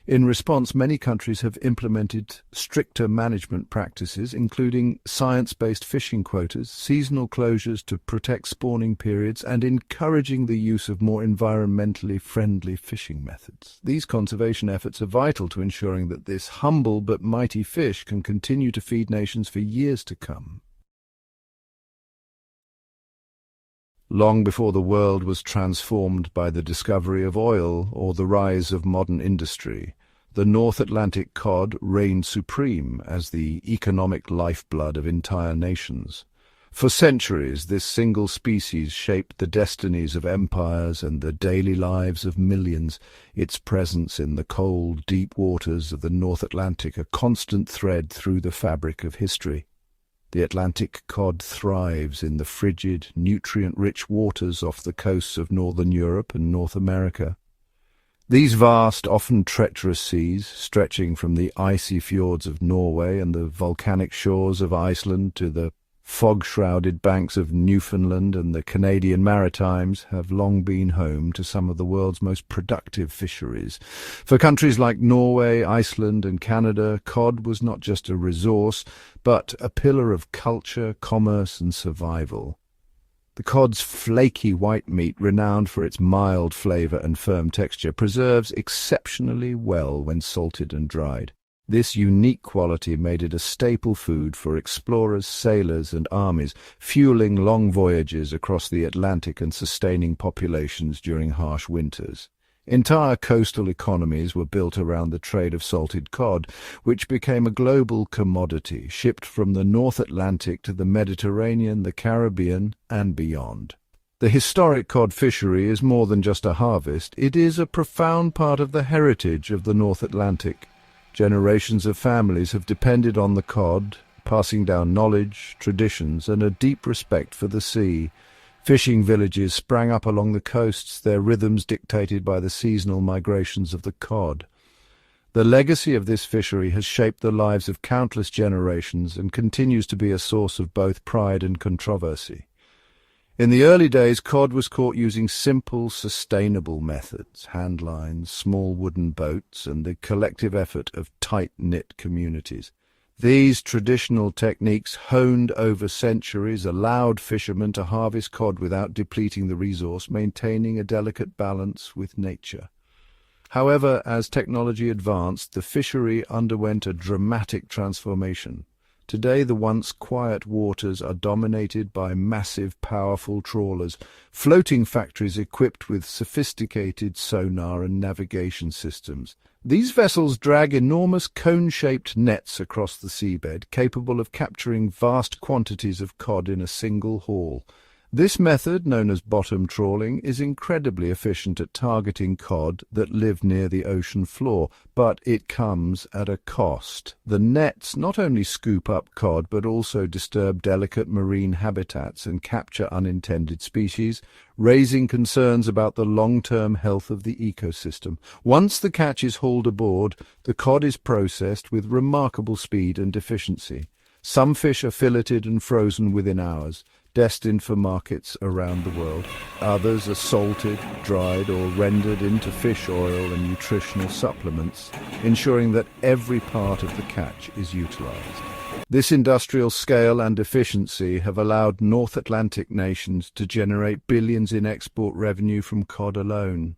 In response, many countries have implemented stricter management practices, including science-based fishing quotas, seasonal closures to protect spawning periods, and encouraging the use of more environmentally friendly fishing methods. These conservation efforts are vital to ensuring that this humble but mighty fish can continue to feed nations for years to come. Long before the world was transformed by the discovery of oil or the rise of modern industry, the North Atlantic cod reigned supreme as the economic lifeblood of entire nations. For centuries, this single species shaped the destinies of empires and the daily lives of millions, its presence in the cold, deep waters of the North Atlantic a constant thread through the fabric of history. The Atlantic cod thrives in the frigid, nutrient-rich waters off the coasts of northern Europe and North America. These vast, often treacherous seas, stretching from the icy fjords of Norway and the volcanic shores of Iceland to the fog-shrouded banks of Newfoundland and the Canadian Maritimes, have long been home to some of the world's most productive fisheries. For countries like Norway, Iceland and Canada, cod was not just a resource, but a pillar of culture, commerce and survival. The cod's flaky white meat, renowned for its mild flavour and firm texture, preserves exceptionally well when salted and dried. This unique quality made it a staple food for explorers, sailors and armies, fueling long voyages across the Atlantic and sustaining populations during harsh winters. Entire coastal economies were built around the trade of salted cod, which became a global commodity, shipped from the North Atlantic to the Mediterranean, the Caribbean and beyond. The historic cod fishery is more than just a harvest. It is a profound part of the heritage of the North Atlantic. Generations of families have depended on the cod, passing down knowledge, traditions, and a deep respect for the sea. Fishing villages sprang up along the coasts, their rhythms dictated by the seasonal migrations of the cod. The legacy of this fishery has shaped the lives of countless generations and continues to be a source of both pride and controversy. In the early days, cod was caught using simple, sustainable methods, hand lines, small wooden boats, and the collective effort of tight-knit communities. These traditional techniques, honed over centuries, allowed fishermen to harvest cod without depleting the resource, maintaining a delicate balance with nature. However, as technology advanced, the fishery underwent a dramatic transformation. Today, the once quiet waters are dominated by massive, powerful trawlers, floating factories equipped with sophisticated sonar and navigation systems. These vessels drag enormous cone-shaped nets across the seabed, capable of capturing vast quantities of cod in a single haul. This method, known as bottom trawling, is incredibly efficient at targeting cod that live near the ocean floor, but it comes at a cost. The nets not only scoop up cod, but also disturb delicate marine habitats and capture unintended species, raising concerns about the long-term health of the ecosystem. Once the catch is hauled aboard, the cod is processed with remarkable speed and efficiency. Some fish are filleted and frozen within hours, destined for markets around the world. Others are salted, dried, or rendered into fish oil and nutritional supplements, ensuring that every part of the catch is utilized. This industrial scale and efficiency have allowed North Atlantic nations to generate billions in export revenue from cod alone.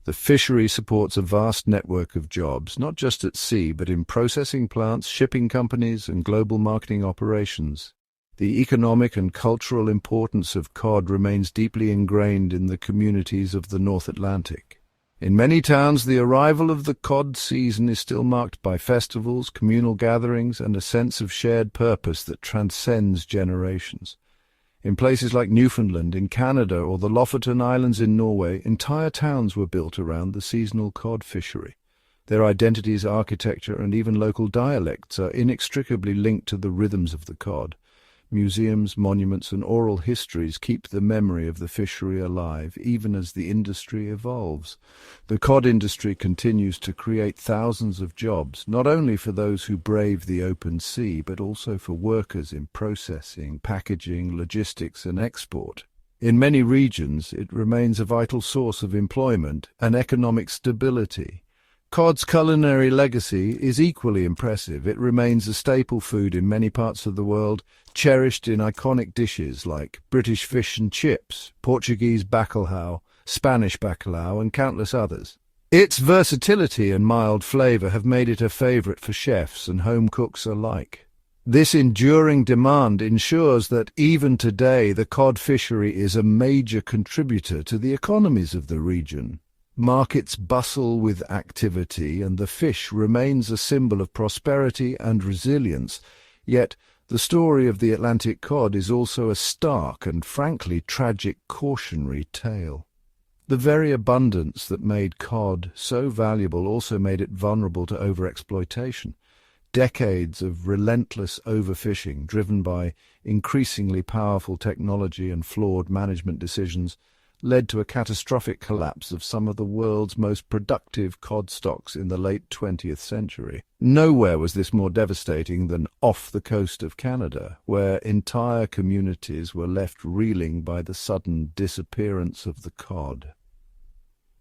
The fishery supports a vast network of jobs, not just at sea, but in processing plants, shipping companies, and global marketing operations. The economic and cultural importance of cod remains deeply ingrained in the communities of the North Atlantic. In many towns, the arrival of the cod season is still marked by festivals, communal gatherings, and a sense of shared purpose that transcends generations. In places like Newfoundland, in Canada, or the Lofoten Islands in Norway, entire towns were built around the seasonal cod fishery. Their identities, architecture, and even local dialects are inextricably linked to the rhythms of the cod. Museums, monuments, and oral histories keep the memory of the fishery alive, even as the industry evolves. The cod industry continues to create thousands of jobs, not only for those who brave the open sea, but also for workers in processing, packaging, logistics, and export. In many regions, it remains a vital source of employment and economic stability. Cod's culinary legacy is equally impressive. It remains a staple food in many parts of the world, cherished in iconic dishes like British fish and chips, Portuguese bacalhau, Spanish bacalhau, and countless others. Its versatility and mild flavor have made it a favorite for chefs and home cooks alike. This enduring demand ensures that even today the cod fishery is a major contributor to the economies of the region. Markets bustle with activity, and the fish remains a symbol of prosperity and resilience. Yet, the story of the Atlantic cod is also a stark and frankly tragic cautionary tale. The very abundance that made cod so valuable also made it vulnerable to overexploitation. Decades of relentless overfishing, driven by increasingly powerful technology and flawed management decisions, led to a catastrophic collapse of some of the world's most productive cod stocks in the late 20th century. Nowhere was this more devastating than off the coast of Canada, where entire communities were left reeling by the sudden disappearance of the cod.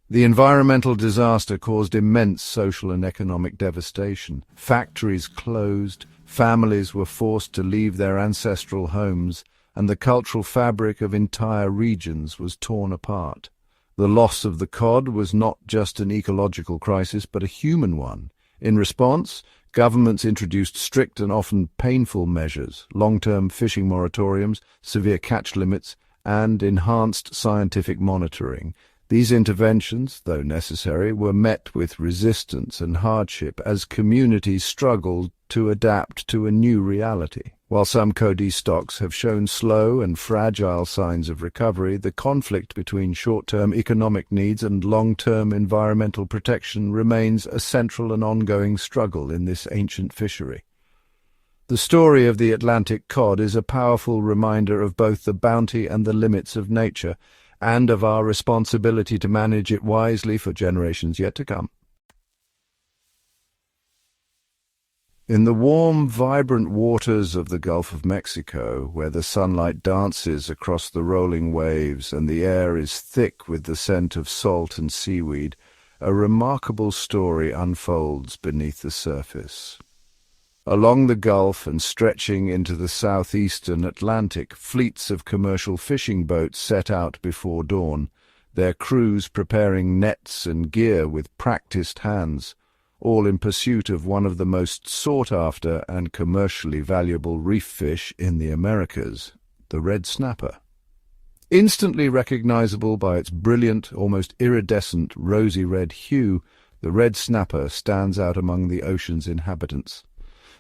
The environmental disaster caused immense social and economic devastation. Factories closed, families were forced to leave their ancestral homes, and the cultural fabric of entire regions was torn apart. The loss of the cod was not just an ecological crisis, but a human one. In response, governments introduced strict and often painful measures, long-term fishing moratoriums, severe catch limits, and enhanced scientific monitoring. These interventions, though necessary, were met with resistance and hardship as communities struggled to adapt to a new reality. While some Cody stocks have shown slow and fragile signs of recovery, the conflict between short-term economic needs and long-term environmental protection remains a central and ongoing struggle in this ancient fishery. The story of the Atlantic cod is a powerful reminder of both the bounty and the limits of nature, and of our responsibility to manage it wisely for generations yet to come. In the warm, vibrant waters of the Gulf of Mexico, where the sunlight dances across the rolling waves and the air is thick with the scent of salt and seaweed, a remarkable story unfolds beneath the surface. Along the Gulf and stretching into the southeastern Atlantic, fleets of commercial fishing boats set out before dawn, their crews preparing nets and gear with practiced hands, all in pursuit of one of the most sought-after and commercially valuable reef fish in the Americas, the red snapper. Instantly recognizable by its brilliant, almost iridescent, rosy-red hue, the red snapper stands out among the ocean's inhabitants.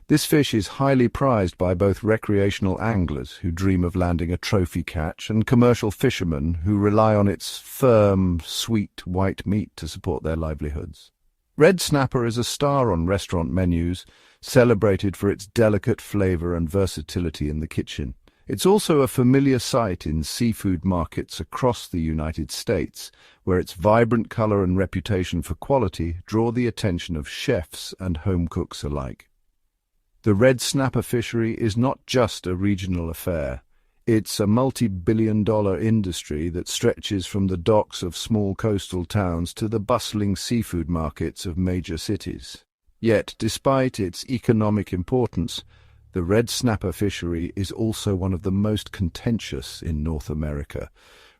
This fish is highly prized by both recreational anglers who dream of landing a trophy catch and commercial fishermen who rely on its firm, sweet, white meat to support their livelihoods. Red snapper is a star on restaurant menus, celebrated for its delicate flavor and versatility in the kitchen. It's also a familiar sight in seafood markets across the United States, where its vibrant color and reputation for quality draw the attention of chefs and home cooks alike. The red snapper fishery is not just a regional affair. It's a multi-billion-dollar industry that stretches from the docks of small coastal towns to the bustling seafood markets of major cities. Yet, despite its economic importance, the red snapper fishery is also one of the most contentious in North America,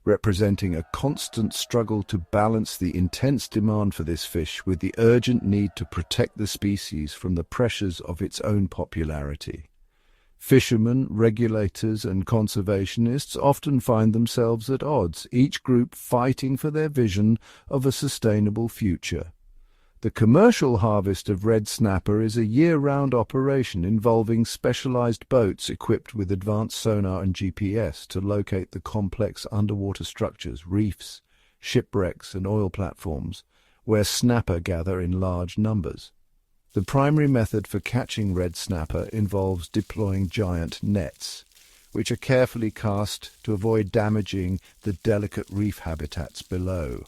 representing a constant struggle to balance the intense demand for this fish with the urgent need to protect the species from the pressures of its own popularity. Fishermen, regulators, and conservationists often find themselves at odds, each group fighting for their vision of a sustainable future. The commercial harvest of red snapper is a year-round operation involving specialized boats equipped with advanced sonar and GPS to locate the complex underwater structures, reefs, shipwrecks, and oil platforms, where snapper gather in large numbers. The primary method for catching red snapper involves deploying giant nets, which are carefully cast to avoid damaging the delicate reef habitats below.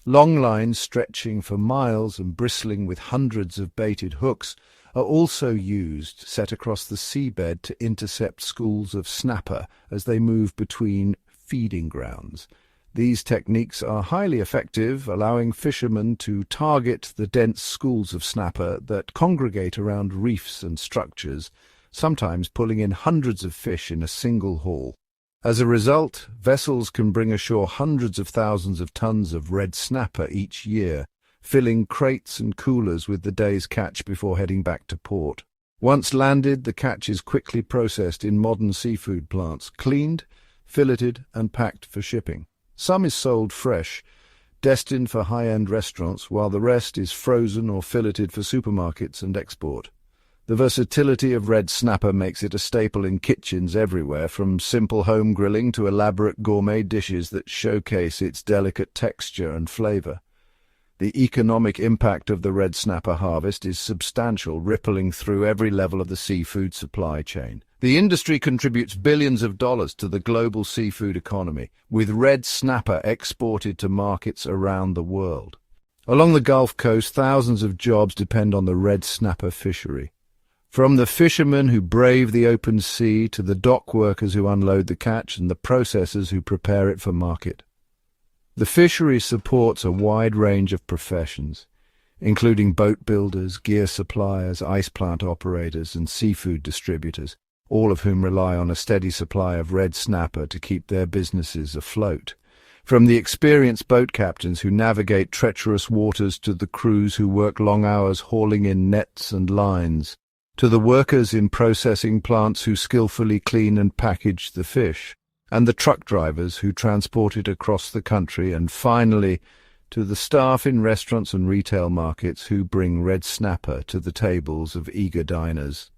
Long lines stretching for miles and bristling with hundreds of baited hooks are also used, set across the seabed to intercept schools of snapper as they move between feeding grounds. These techniques are highly effective, allowing fishermen to target the dense schools of snapper that congregate around reefs and structures, sometimes pulling in hundreds of fish in a single haul. As a result, vessels can bring ashore hundreds of thousands of tons of red snapper each year, filling crates and coolers with the day's catch before heading back to port. Once landed, the catch is quickly processed in modern seafood plants, cleaned, filleted, and packed for shipping. Some is sold fresh, destined for high-end restaurants, while the rest is frozen or filleted for supermarkets and export. The versatility of red snapper makes it a staple in kitchens everywhere, from simple home grilling to elaborate gourmet dishes that showcase its delicate texture and flavor. The economic impact of the red snapper harvest is substantial, rippling through every level of the seafood supply chain. The industry contributes billions of dollars to the global seafood economy, with red snapper exported to markets around the world. Along the Gulf Coast, thousands of jobs depend on the red snapper fishery. From the fishermen who brave the open sea to the dock workers who unload the catch and the processors who prepare it for market. The fishery supports a wide range of professions, including boat builders, gear suppliers, ice plant operators, and seafood distributors, all of whom rely on a steady supply of red snapper to keep their businesses afloat. From the experienced boat captains who navigate treacherous waters to the crews who work long hours hauling in nets and lines, to the workers in processing plants who skillfully clean and package the fish, and the truck drivers who transport it across the country, and finally, to the staff in restaurants and retail markets who bring red snapper to the tables of eager diners.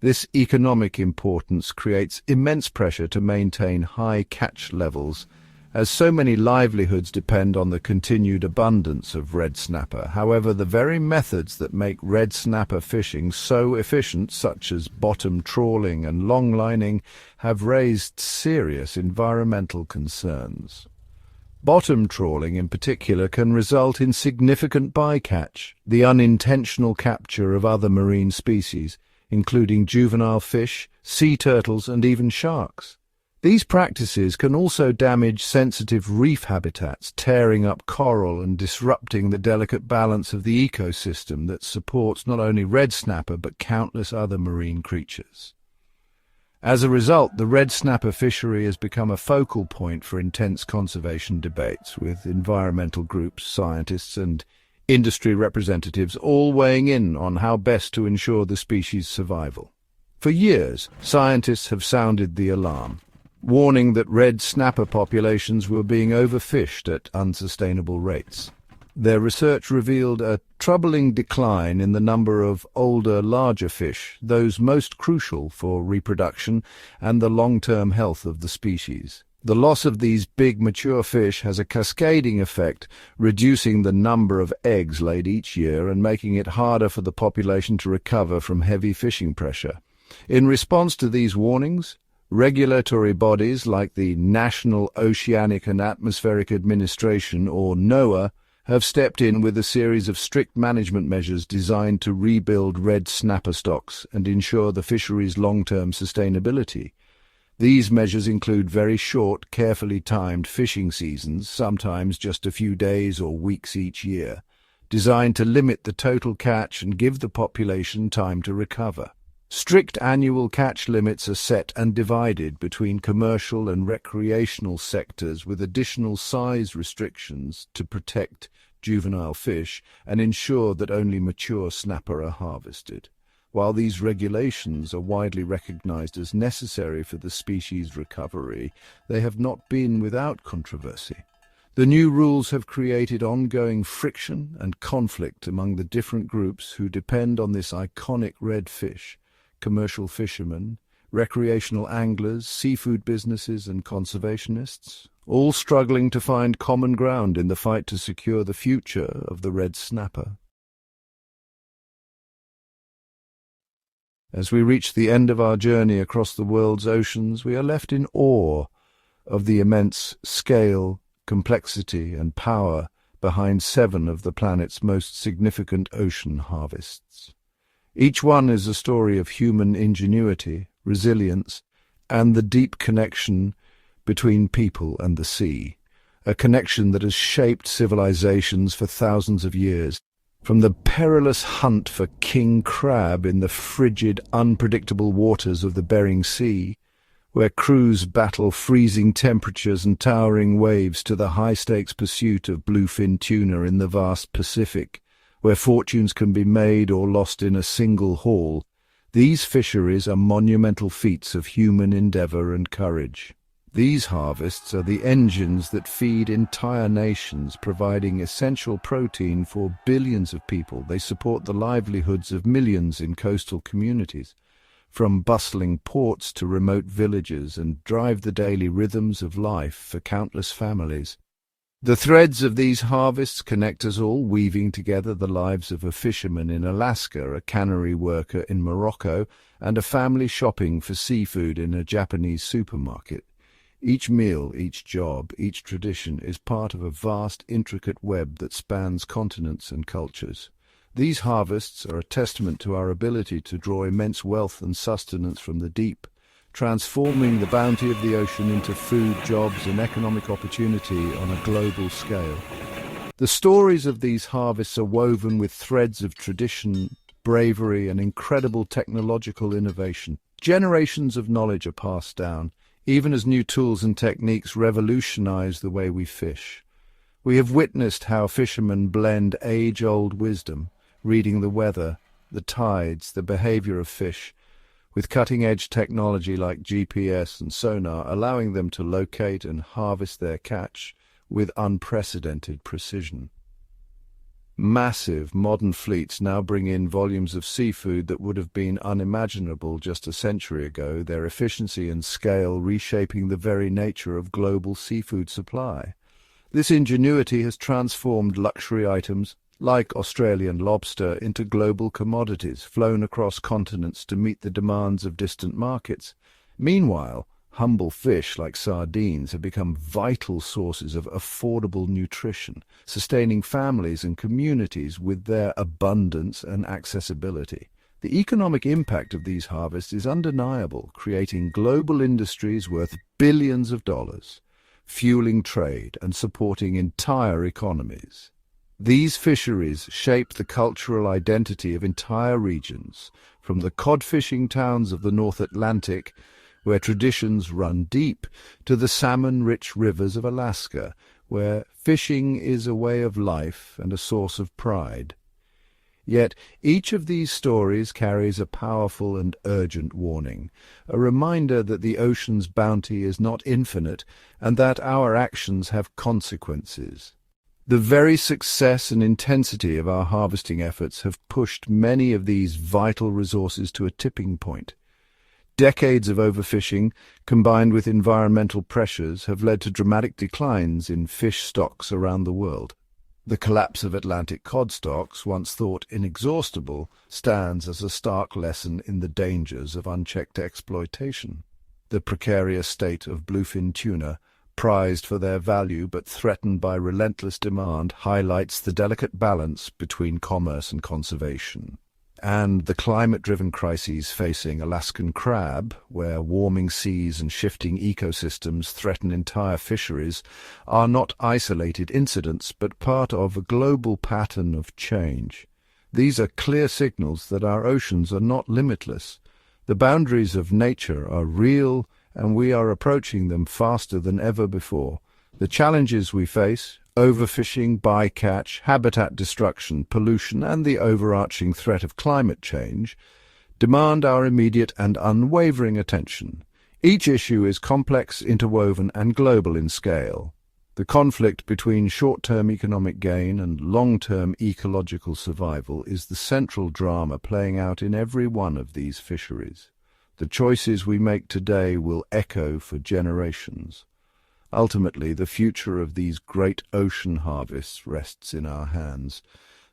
This economic importance creates immense pressure to maintain high catch levels, as so many livelihoods depend on the continued abundance of red snapper. However, the very methods that make red snapper fishing so efficient, such as bottom trawling and longlining, have raised serious environmental concerns. Bottom trawling in particular can result in significant bycatch, the unintentional capture of other marine species, including juvenile fish, sea turtles and even sharks. These practices can also damage sensitive reef habitats, tearing up coral and disrupting the delicate balance of the ecosystem that supports not only red snapper but countless other marine creatures. As a result, the red snapper fishery has become a focal point for intense conservation debates, with environmental groups, scientists and industry representatives all weighing in on how best to ensure the species' survival. For years, scientists have sounded the alarm, warning that red snapper populations were being overfished at unsustainable rates. Their research revealed a troubling decline in the number of older, larger fish, those most crucial for reproduction and the long-term health of the species. The loss of these big, mature fish has a cascading effect, reducing the number of eggs laid each year and making it harder for the population to recover from heavy fishing pressure. In response to these warnings, regulatory bodies like the National Oceanic and Atmospheric Administration, or NOAA, have stepped in with a series of strict management measures designed to rebuild red snapper stocks and ensure the fishery's long-term sustainability. These measures include very short, carefully timed fishing seasons, sometimes just a few days or weeks each year, designed to limit the total catch and give the population time to recover. Strict annual catch limits are set and divided between commercial and recreational sectors, with additional size restrictions to protect juvenile fish and ensure that only mature snapper are harvested. While these regulations are widely recognized as necessary for the species' recovery, they have not been without controversy. The new rules have created ongoing friction and conflict among the different groups who depend on this iconic red fish: commercial fishermen, recreational anglers, seafood businesses and conservationists, all struggling to find common ground in the fight to secure the future of the red snapper. As we reach the end of our journey across the world's oceans, we are left in awe of the immense scale, complexity and power behind 7 of the planet's most significant ocean harvests. Each one is a story of human ingenuity, resilience, and the deep connection between people and the sea, a connection that has shaped civilizations for thousands of years. From the perilous hunt for king crab in the frigid, unpredictable waters of the Bering Sea, where crews battle freezing temperatures and towering waves, to the high-stakes pursuit of bluefin tuna in the vast Pacific, where fortunes can be made or lost in a single haul, these fisheries are monumental feats of human endeavor and courage. These harvests are the engines that feed entire nations, providing essential protein for billions of people. They support the livelihoods of millions in coastal communities, from bustling ports to remote villages, and drive the daily rhythms of life for countless families. The threads of these harvests connect us all, weaving together the lives of a fisherman in Alaska, a cannery worker in Morocco, and a family shopping for seafood in a Japanese supermarket. Each meal, each job, each tradition is part of a vast, intricate web that spans continents and cultures. These harvests are a testament to our ability to draw immense wealth and sustenance from the deep, transforming the bounty of the ocean into food, jobs, and economic opportunity on a global scale. The stories of these harvests are woven with threads of tradition, bravery, and incredible technological innovation. Generations of knowledge are passed down, even as new tools and techniques revolutionize the way we fish. We have witnessed how fishermen blend age-old wisdom, reading the weather, the tides, the behavior of fish, with cutting-edge technology like GPS and sonar, allowing them to locate and harvest their catch with unprecedented precision. Massive modern fleets now bring in volumes of seafood that would have been unimaginable just a century ago, their efficiency and scale reshaping the very nature of global seafood supply. This ingenuity has transformed luxury items, like Australian lobster, into global commodities flown across continents to meet the demands of distant markets. Meanwhile, humble fish like sardines have become vital sources of affordable nutrition, sustaining families and communities with their abundance and accessibility. The economic impact of these harvests is undeniable, creating global industries worth billions of dollars, fueling trade and supporting entire economies. These fisheries shape the cultural identity of entire regions, from the cod-fishing towns of the North Atlantic, where traditions run deep, to the salmon-rich rivers of Alaska, where fishing is a way of life and a source of pride. Yet each of these stories carries a powerful and urgent warning, a reminder that the ocean's bounty is not infinite and that our actions have consequences. The very success and intensity of our harvesting efforts have pushed many of these vital resources to a tipping point. Decades of overfishing, combined with environmental pressures, have led to dramatic declines in fish stocks around the world. The collapse of Atlantic cod stocks, once thought inexhaustible, stands as a stark lesson in the dangers of unchecked exploitation. The precarious state of bluefin tuna, prized for their value but threatened by relentless demand, highlights the delicate balance between commerce and conservation. And the climate-driven crises facing Alaskan crab, where warming seas and shifting ecosystems threaten entire fisheries, are not isolated incidents but part of a global pattern of change. These are clear signals that our oceans are not limitless. The boundaries of nature are real, and we are approaching them faster than ever before. The challenges we face, overfishing, bycatch, habitat destruction, pollution, and the overarching threat of climate change, demand our immediate and unwavering attention. Each issue is complex, interwoven, and global in scale. The conflict between short-term economic gain and long-term ecological survival is the central drama playing out in every one of these fisheries. The choices we make today will echo for generations. Ultimately, the future of these great ocean harvests rests in our hands.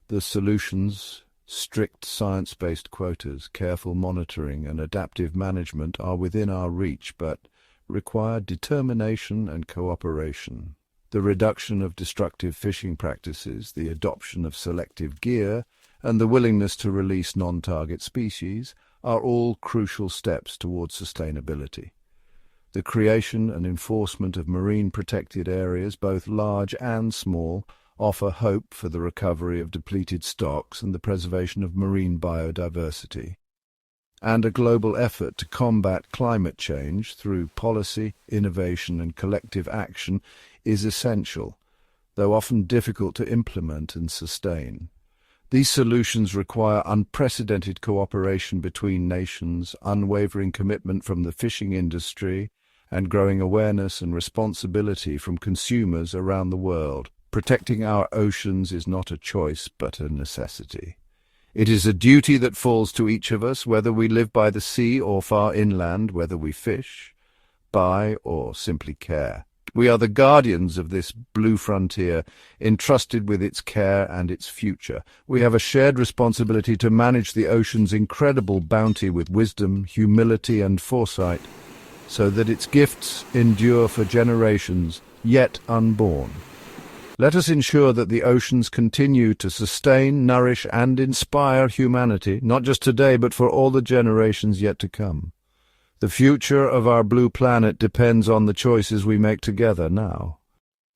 The solutions, strict science-based quotas, careful monitoring, and adaptive management are within our reach, but require determination and cooperation. The reduction of destructive fishing practices, the adoption of selective gear, and the willingness to release non-target species are all crucial steps towards sustainability. The creation and enforcement of marine protected areas, both large and small, offer hope for the recovery of depleted stocks and the preservation of marine biodiversity. And a global effort to combat climate change through policy, innovation, and collective action is essential, though often difficult to implement and sustain. These solutions require unprecedented cooperation between nations, unwavering commitment from the fishing industry, and growing awareness and responsibility from consumers around the world. Protecting our oceans is not a choice but a necessity. It is a duty that falls to each of us, whether we live by the sea or far inland, whether we fish, buy, or simply care. We are the guardians of this blue frontier, entrusted with its care and its future. We have a shared responsibility to manage the ocean's incredible bounty with wisdom, humility, and foresight, so that its gifts endure for generations yet unborn. Let us ensure that the oceans continue to sustain, nourish, and inspire humanity, not just today, but for all the generations yet to come. The future of our blue planet depends on the choices we make together now.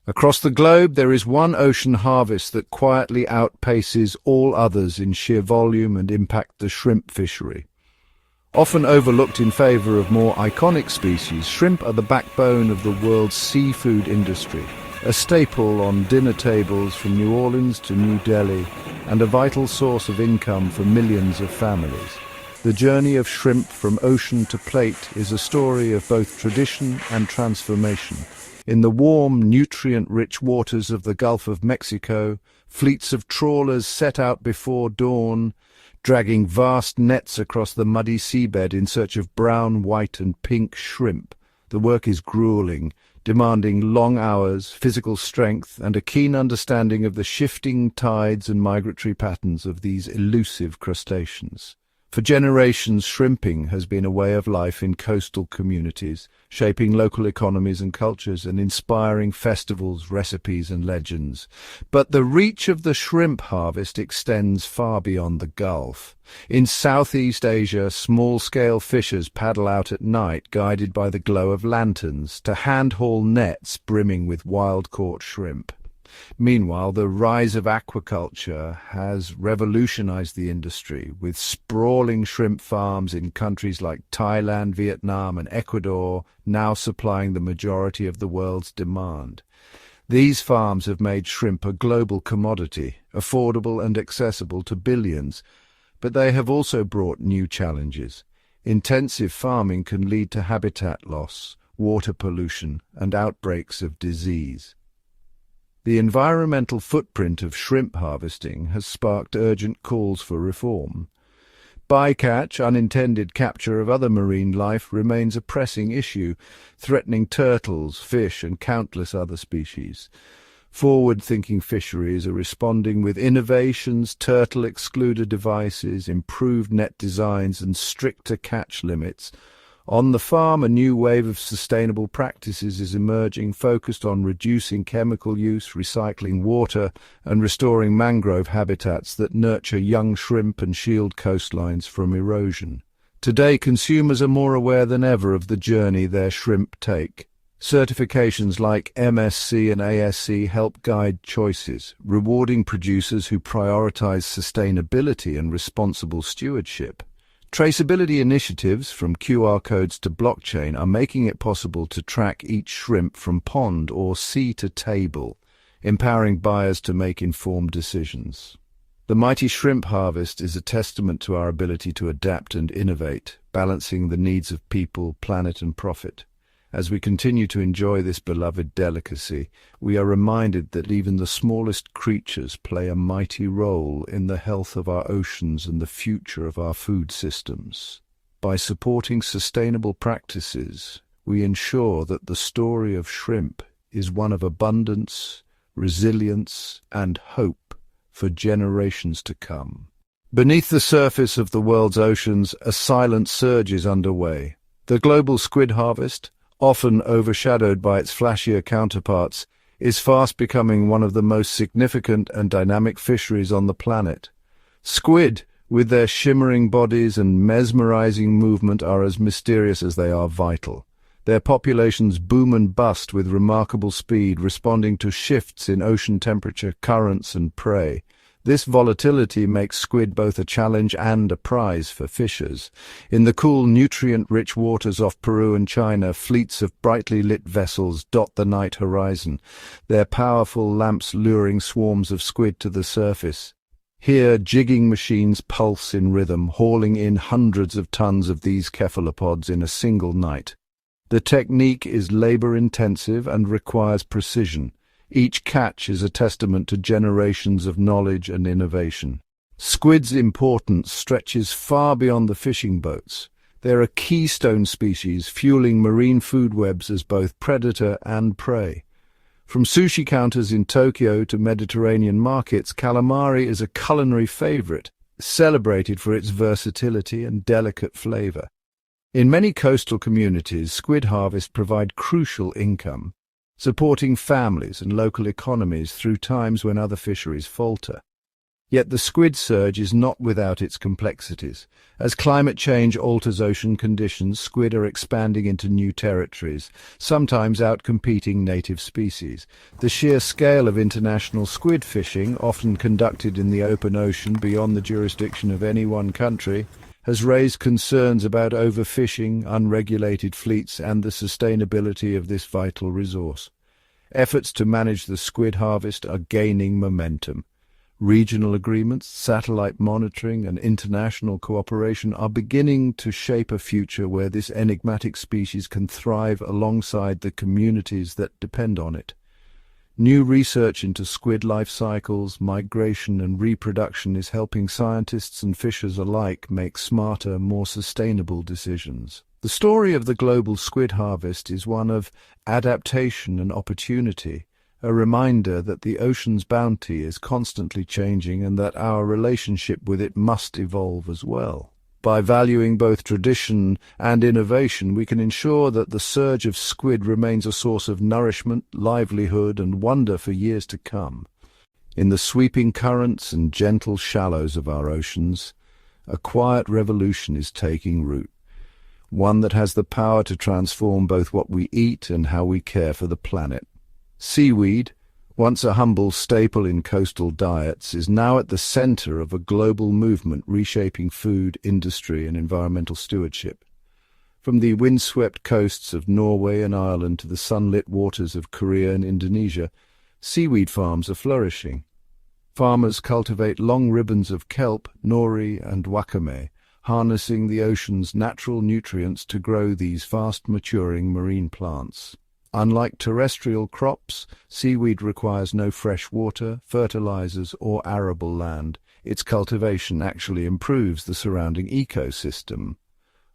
Across the globe, there is one ocean harvest that quietly outpaces all others in sheer volume and impact: the shrimp fishery. Often overlooked in favor of more iconic species, shrimp are the backbone of the world's seafood industry, a staple on dinner tables from New Orleans to New Delhi, and a vital source of income for millions of families. The journey of shrimp from ocean to plate is a story of both tradition and transformation, In the warm, nutrient-rich waters of the Gulf of Mexico, fleets of trawlers set out before dawn, dragging vast nets across the muddy seabed in search of brown, white and pink shrimp. The work is grueling, demanding long hours, physical strength, and a keen understanding of the shifting tides and migratory patterns of these elusive crustaceans. For generations, shrimping has been a way of life in coastal communities, shaping local economies and cultures and inspiring festivals, recipes and legends. But the reach of the shrimp harvest extends far beyond the Gulf. In Southeast Asia, small-scale fishers paddle out at night, guided by the glow of lanterns, to hand-haul nets brimming with wild-caught shrimp. Meanwhile, the rise of aquaculture has revolutionized the industry, with sprawling shrimp farms in countries like Thailand, Vietnam, and Ecuador now supplying the majority of the world's demand. These farms have made shrimp a global commodity, affordable and accessible to billions, but they have also brought new challenges. Intensive farming can lead to habitat loss, water pollution, and outbreaks of disease. The environmental footprint of shrimp harvesting has sparked urgent calls for reform. Bycatch, unintended capture of other marine life, remains a pressing issue, threatening turtles, fish, and countless other species. Forward-thinking fisheries are responding with innovations, turtle-excluder devices, improved net designs, and stricter catch limits. On the farm, a new wave of sustainable practices is emerging, focused on reducing chemical use, recycling water, and restoring mangrove habitats that nurture young shrimp and shield coastlines from erosion. Today, consumers are more aware than ever of the journey their shrimp take. Certifications like MSC and ASC help guide choices, rewarding producers who prioritize sustainability and responsible stewardship. Traceability initiatives, from QR codes to blockchain, are making it possible to track each shrimp from pond or sea to table, empowering buyers to make informed decisions. The mighty shrimp harvest is a testament to our ability to adapt and innovate, balancing the needs of people, planet, and profit. As we continue to enjoy this beloved delicacy, we are reminded that even the smallest creatures play a mighty role in the health of our oceans and the future of our food systems. By supporting sustainable practices, we ensure that the story of shrimp is one of abundance, resilience, and hope for generations to come. Beneath the surface of the world's oceans, a silent surge is underway. The global squid harvest, often overshadowed by its flashier counterparts, is fast becoming one of the most significant and dynamic fisheries on the planet. Squid, with their shimmering bodies and mesmerizing movement, are as mysterious as they are vital. Their populations boom and bust with remarkable speed, responding to shifts in ocean temperature, currents, and prey. This volatility makes squid both a challenge and a prize for fishers. In the cool, nutrient-rich waters off Peru and China, fleets of brightly lit vessels dot the night horizon, their powerful lamps luring swarms of squid to the surface. Here, jigging machines pulse in rhythm, hauling in hundreds of tons of these cephalopods in a single night. The technique is labor-intensive and requires precision. Each catch is a testament to generations of knowledge and innovation. Squid's importance stretches far beyond the fishing boats. They're a keystone species, fueling marine food webs as both predator and prey. From sushi counters in Tokyo to Mediterranean markets, calamari is a culinary favorite, celebrated for its versatility and delicate flavor. In many coastal communities, squid harvests provide crucial income, supporting families and local economies through times when other fisheries falter. Yet the squid surge is not without its complexities. As climate change alters ocean conditions, squid are expanding into new territories, sometimes outcompeting native species. The sheer scale of international squid fishing, often conducted in the open ocean beyond the jurisdiction of any one country, has raised concerns about overfishing, unregulated fleets, and the sustainability of this vital resource. Efforts to manage the squid harvest are gaining momentum. Regional agreements, satellite monitoring, and international cooperation are beginning to shape a future where this enigmatic species can thrive alongside the communities that depend on it. New research into squid life cycles, migration, and reproduction is helping scientists and fishers alike make smarter, more sustainable decisions. The story of the global squid harvest is one of adaptation and opportunity, a reminder that the ocean's bounty is constantly changing and that our relationship with it must evolve as well. By valuing both tradition and innovation, we can ensure that the surge of squid remains a source of nourishment, livelihood, and wonder for years to come. In the sweeping currents and gentle shallows of our oceans, a quiet revolution is taking root, one that has the power to transform both what we eat and how we care for the planet. Seaweed, once a humble staple in coastal diets, is now at the center of a global movement reshaping food, industry, and environmental stewardship. From the windswept coasts of Norway and Ireland to the sunlit waters of Korea and Indonesia, seaweed farms are flourishing. Farmers cultivate long ribbons of kelp, nori, and wakame, harnessing the ocean's natural nutrients to grow these fast-maturing marine plants. Unlike terrestrial crops, seaweed requires no fresh water, fertilizers, or arable land. Its cultivation actually improves the surrounding ecosystem,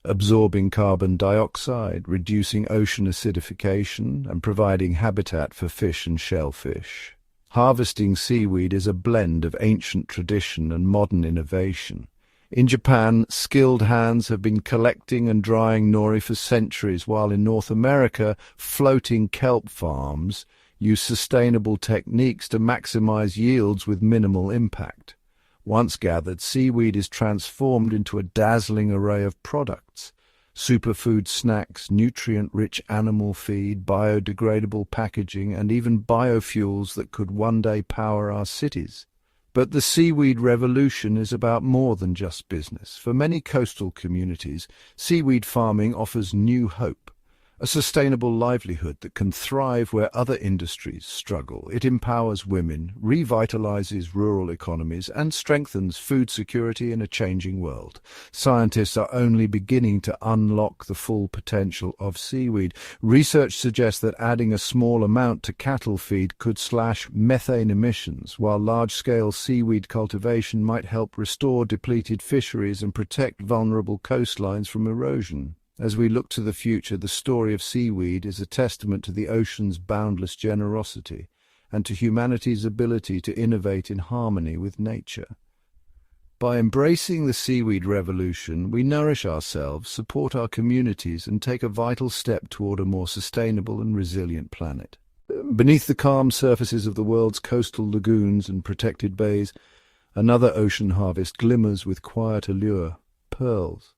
absorbing carbon dioxide, reducing ocean acidification, and providing habitat for fish and shellfish. Harvesting seaweed is a blend of ancient tradition and modern innovation. In Japan, skilled hands have been collecting and drying nori for centuries, while in North America, floating kelp farms use sustainable techniques to maximize yields with minimal impact. Once gathered, seaweed is transformed into a dazzling array of products: superfood snacks, nutrient-rich animal feed, biodegradable packaging, and even biofuels that could one day power our cities. But the Seaweed Revolution is about more than just business. For many coastal communities, seaweed farming offers new hope, a sustainable livelihood that can thrive where other industries struggle. It empowers women, revitalizes rural economies, and strengthens food security in a changing world. Scientists are only beginning to unlock the full potential of seaweed. Research suggests that adding a small amount to cattle feed could slash methane emissions, while large-scale seaweed cultivation might help restore depleted fisheries and protect vulnerable coastlines from erosion. As we look to the future, the story of seaweed is a testament to the ocean's boundless generosity and to humanity's ability to innovate in harmony with nature. By embracing the seaweed revolution, we nourish ourselves, support our communities, and take a vital step toward a more sustainable and resilient planet. Beneath the calm surfaces of the world's coastal lagoons and protected bays, another ocean harvest glimmers with quiet allure: pearls.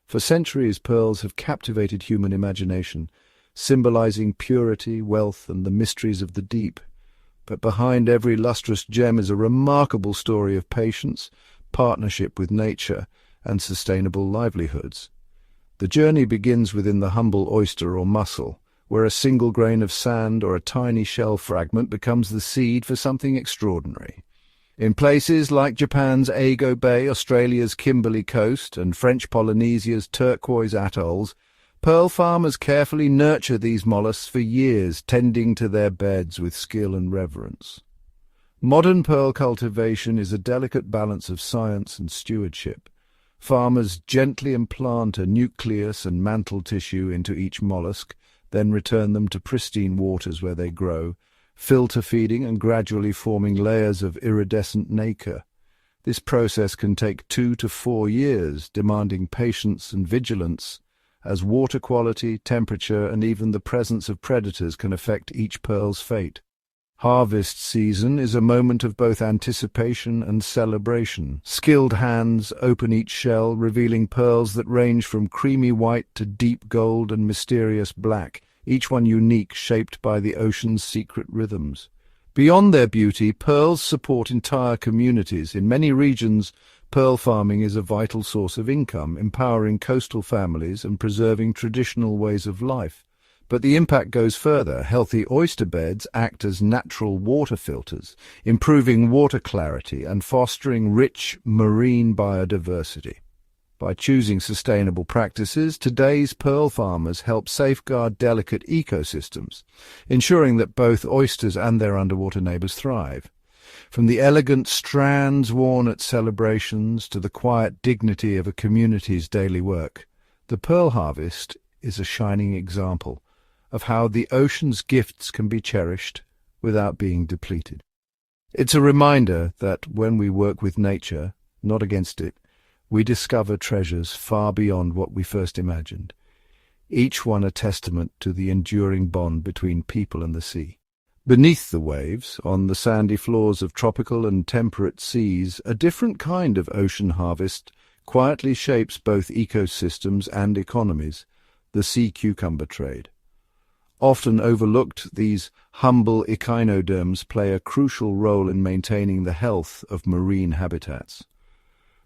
For centuries, pearls have captivated human imagination, symbolizing purity, wealth, and the mysteries of the deep. But behind every lustrous gem is a remarkable story of patience, partnership with nature, and sustainable livelihoods. The journey begins within the humble oyster or mussel, where a single grain of sand or a tiny shell fragment becomes the seed for something extraordinary. In places like Japan's Ago Bay, Australia's Kimberley Coast, and French Polynesia's turquoise atolls, pearl farmers carefully nurture these mollusks for years, tending to their beds with skill and reverence. Modern pearl cultivation is a delicate balance of science and stewardship. Farmers gently implant a nucleus and mantle tissue into each mollusk, then return them to pristine waters where they grow, filter feeding and gradually forming layers of iridescent nacre. This process can take 2 to 4 years, demanding patience and vigilance, as water quality, temperature, and even the presence of predators can affect each pearl's fate. Harvest season is a moment of both anticipation and celebration. Skilled hands open each shell, revealing pearls that range from creamy white to deep gold and mysterious black, each one unique, shaped by the ocean's secret rhythms. Beyond their beauty, pearls support entire communities. In many regions, pearl farming is a vital source of income, empowering coastal families and preserving traditional ways of life. But the impact goes further. Healthy oyster beds act as natural water filters, improving water clarity and fostering rich marine biodiversity. By choosing sustainable practices, today's pearl farmers help safeguard delicate ecosystems, ensuring that both oysters and their underwater neighbors thrive. From the elegant strands worn at celebrations to the quiet dignity of a community's daily work, the pearl harvest is a shining example of how the ocean's gifts can be cherished without being depleted. It's a reminder that when we work with nature, not against it, we discover treasures far beyond what we first imagined, each one a testament to the enduring bond between people and the sea. Beneath the waves, on the sandy floors of tropical and temperate seas, a different kind of ocean harvest quietly shapes both ecosystems and economies, the sea cucumber trade. Often overlooked, these humble echinoderms play a crucial role in maintaining the health of marine habitats.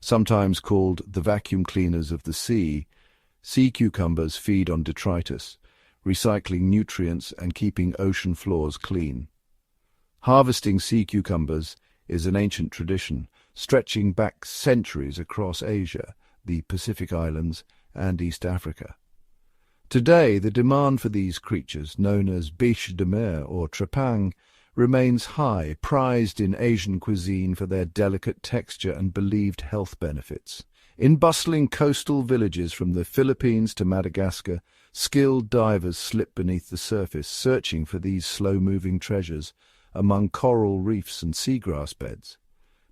Sometimes called the vacuum cleaners of the sea cucumbers feed on detritus, recycling nutrients and keeping ocean floors clean. Harvesting sea cucumbers is an ancient tradition, stretching back centuries across Asia, the Pacific Islands, and East Africa. Today, the demand for these creatures, known as biche de mer or trepang, remains high, prized in Asian cuisine for their delicate texture and believed health benefits. In bustling coastal villages from the Philippines to Madagascar, skilled divers slip beneath the surface, searching for these slow-moving treasures among coral reefs and seagrass beds.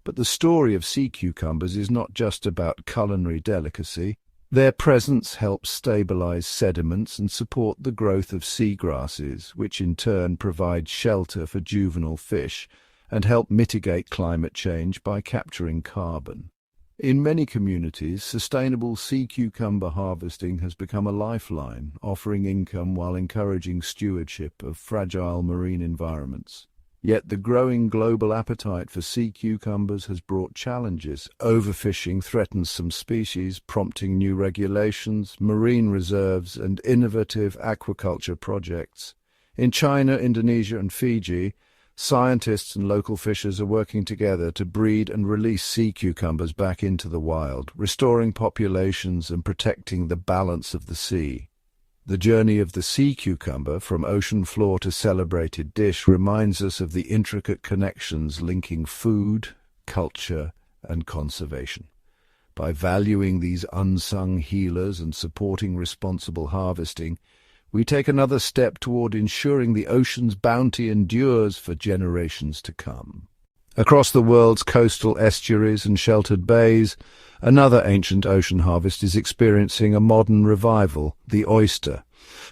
But the story of sea cucumbers is not just about culinary delicacy. Their presence helps stabilize sediments and support the growth of seagrasses, which in turn provide shelter for juvenile fish and help mitigate climate change by capturing carbon. In many communities, sustainable sea cucumber harvesting has become a lifeline, offering income while encouraging stewardship of fragile marine environments. Yet the growing global appetite for sea cucumbers has brought challenges. Overfishing threatens some species, prompting new regulations, marine reserves, and innovative aquaculture projects. In China, Indonesia, and Fiji, scientists and local fishers are working together to breed and release sea cucumbers back into the wild, restoring populations and protecting the balance of the sea. The journey of the sea cucumber from ocean floor to celebrated dish reminds us of the intricate connections linking food, culture, and conservation. By valuing these unsung healers and supporting responsible harvesting, we take another step toward ensuring the ocean's bounty endures for generations to come. Across the world's coastal estuaries and sheltered bays, another ancient ocean harvest is experiencing a modern revival, the oyster.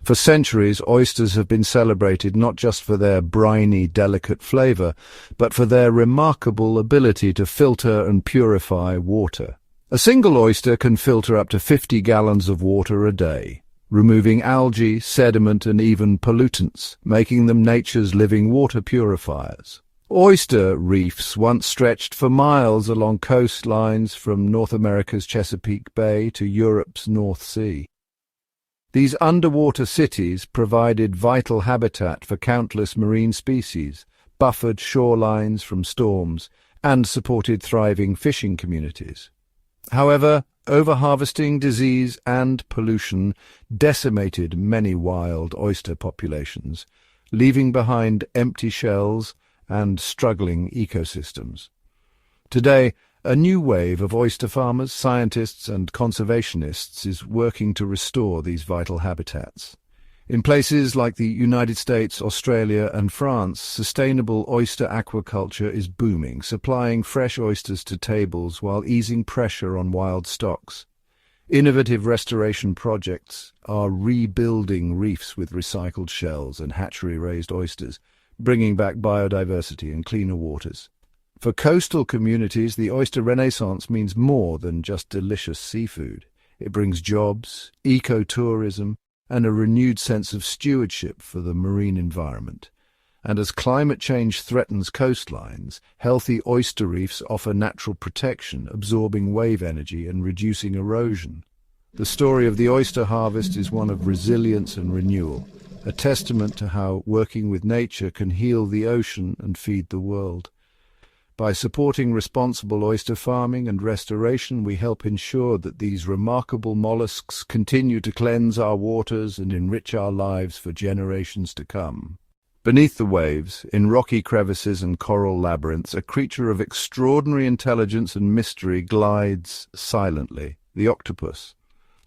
For centuries, oysters have been celebrated not just for their briny, delicate flavor, but for their remarkable ability to filter and purify water. A single oyster can filter up to 50 gallons of water a day, removing algae, sediment, and even pollutants, making them nature's living water purifiers. Oyster reefs once stretched for miles along coastlines from North America's Chesapeake Bay to Europe's North Sea. These underwater cities provided vital habitat for countless marine species, buffered shorelines from storms, and supported thriving fishing communities. However, overharvesting, disease, and pollution decimated many wild oyster populations, leaving behind empty shells and struggling ecosystems. Today, a new wave of oyster farmers, scientists, and conservationists is working to restore these vital habitats. In places like the United States, Australia, and France, sustainable oyster aquaculture is booming, supplying fresh oysters to tables while easing pressure on wild stocks. Innovative restoration projects are rebuilding reefs with recycled shells and hatchery-raised oysters, bringing back biodiversity and cleaner waters. For coastal communities, the oyster renaissance means more than just delicious seafood. It brings jobs, ecotourism, and a renewed sense of stewardship for the marine environment. And as climate change threatens coastlines, healthy oyster reefs offer natural protection, absorbing wave energy and reducing erosion. The story of the oyster harvest is one of resilience and renewal, a testament to how working with nature can heal the ocean and feed the world. By supporting responsible oyster farming and restoration, we help ensure that these remarkable mollusks continue to cleanse our waters and enrich our lives for generations to come. Beneath the waves, in rocky crevices and coral labyrinths, a creature of extraordinary intelligence and mystery glides silently, the octopus.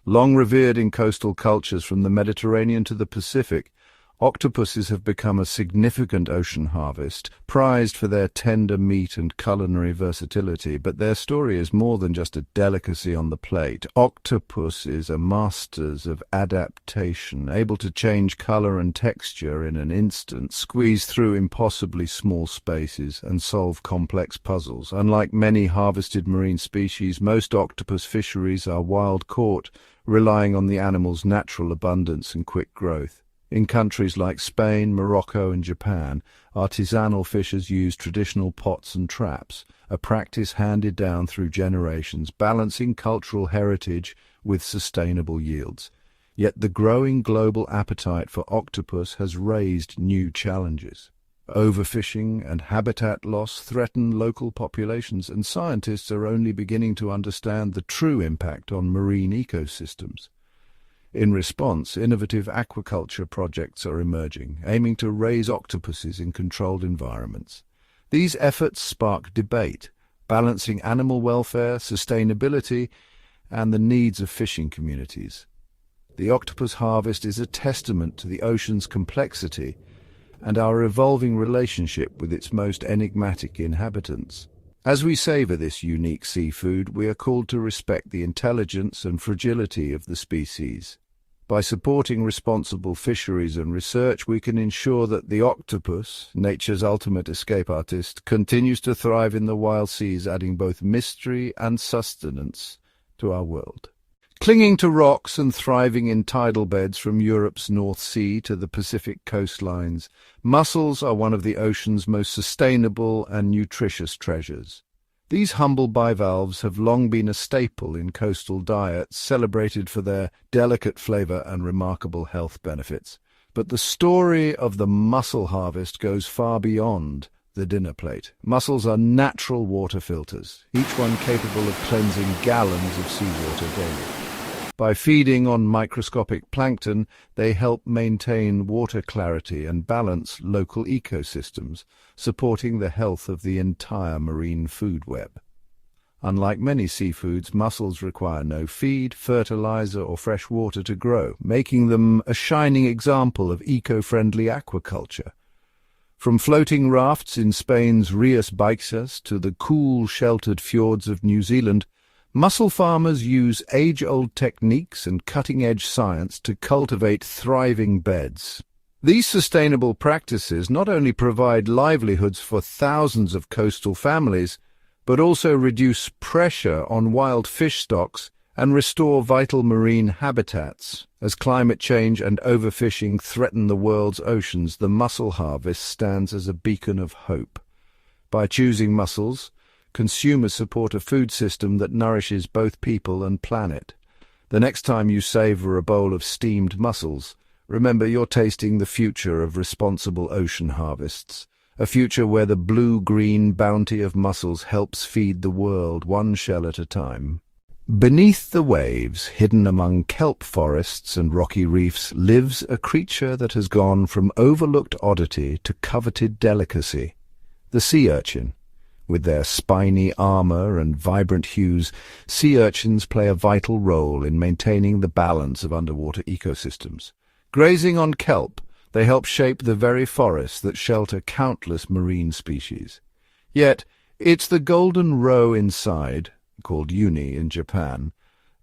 Long revered in coastal cultures from the Mediterranean to the Pacific, octopuses have become a significant ocean harvest, prized for their tender meat and culinary versatility. But their story is more than just a delicacy on the plate. Octopuses are masters of adaptation, able to change color and texture in an instant, squeeze through impossibly small spaces, and solve complex puzzles. Unlike many harvested marine species, most octopus fisheries are wild-caught, relying on the animal's natural abundance and quick growth. In countries like Spain, Morocco, and Japan, artisanal fishers use traditional pots and traps, a practice handed down through generations, balancing cultural heritage with sustainable yields. Yet the growing global appetite for octopus has raised new challenges. Overfishing and habitat loss threaten local populations, and scientists are only beginning to understand the true impact on marine ecosystems. In response, innovative aquaculture projects are emerging, aiming to raise octopuses in controlled environments. These efforts spark debate, balancing animal welfare, sustainability, and the needs of fishing communities. The octopus harvest is a testament to the ocean's complexity and our evolving relationship with its most enigmatic inhabitants. As we savor this unique seafood, we are called to respect the intelligence and fragility of the species. By supporting responsible fisheries and research, we can ensure that the octopus, nature's ultimate escape artist, continues to thrive in the wild seas, adding both mystery and sustenance to our world. Clinging to rocks and thriving in tidal beds from Europe's North Sea to the Pacific coastlines, mussels are one of the ocean's most sustainable and nutritious treasures. These humble bivalves have long been a staple in coastal diets, celebrated for their delicate flavor and remarkable health benefits. But the story of the mussel harvest goes far beyond the dinner plate. Mussels are natural water filters, each one capable of cleansing gallons of seawater daily. By feeding on microscopic plankton, they help maintain water clarity and balance local ecosystems, supporting the health of the entire marine food web. Unlike many seafoods, mussels require no feed, fertilizer, or fresh water to grow, making them a shining example of eco-friendly aquaculture. From floating rafts in Spain's Rías Baixas to the cool, sheltered fjords of New Zealand, mussel farmers use age-old techniques and cutting-edge science to cultivate thriving beds. These sustainable practices not only provide livelihoods for thousands of coastal families, but also reduce pressure on wild fish stocks and restore vital marine habitats. As climate change and overfishing threaten the world's oceans, the mussel harvest stands as a beacon of hope. By choosing mussels, consumers support a food system that nourishes both people and planet. The next time you savor a bowl of steamed mussels, remember you're tasting the future of responsible ocean harvests, a future where the blue-green bounty of mussels helps feed the world one shell at a time. Beneath the waves, hidden among kelp forests and rocky reefs, lives a creature that has gone from overlooked oddity to coveted delicacy, the sea urchin. With their spiny armor and vibrant hues, sea urchins play a vital role in maintaining the balance of underwater ecosystems. Grazing on kelp, they help shape the very forests that shelter countless marine species. Yet, it's the golden roe inside, called uni in Japan,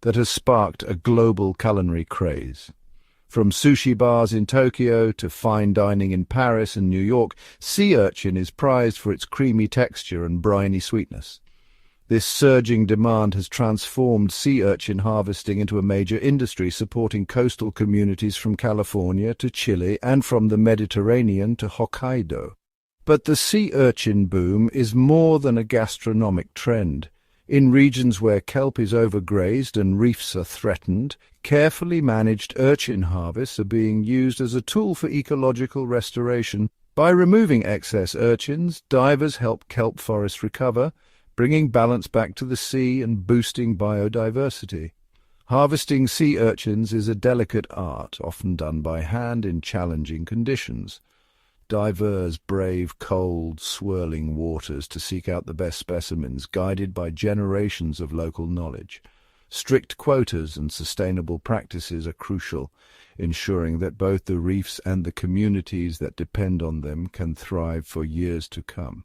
that has sparked a global culinary craze. From sushi bars in Tokyo to fine dining in Paris and New York, sea urchin is prized for its creamy texture and briny sweetness. This surging demand has transformed sea urchin harvesting into a major industry, supporting coastal communities from California to Chile and from the Mediterranean to Hokkaido. But the sea urchin boom is more than a gastronomic trend. In regions where kelp is overgrazed and reefs are threatened, carefully managed urchin harvests are being used as a tool for ecological restoration. By removing excess urchins, divers help kelp forests recover, bringing balance back to the sea and boosting biodiversity. Harvesting sea urchins is a delicate art, often done by hand in challenging conditions. Divers brave cold, swirling waters to seek out the best specimens, guided by generations of local knowledge. Strict quotas and sustainable practices are crucial, ensuring that both the reefs and the communities that depend on them can thrive for years to come.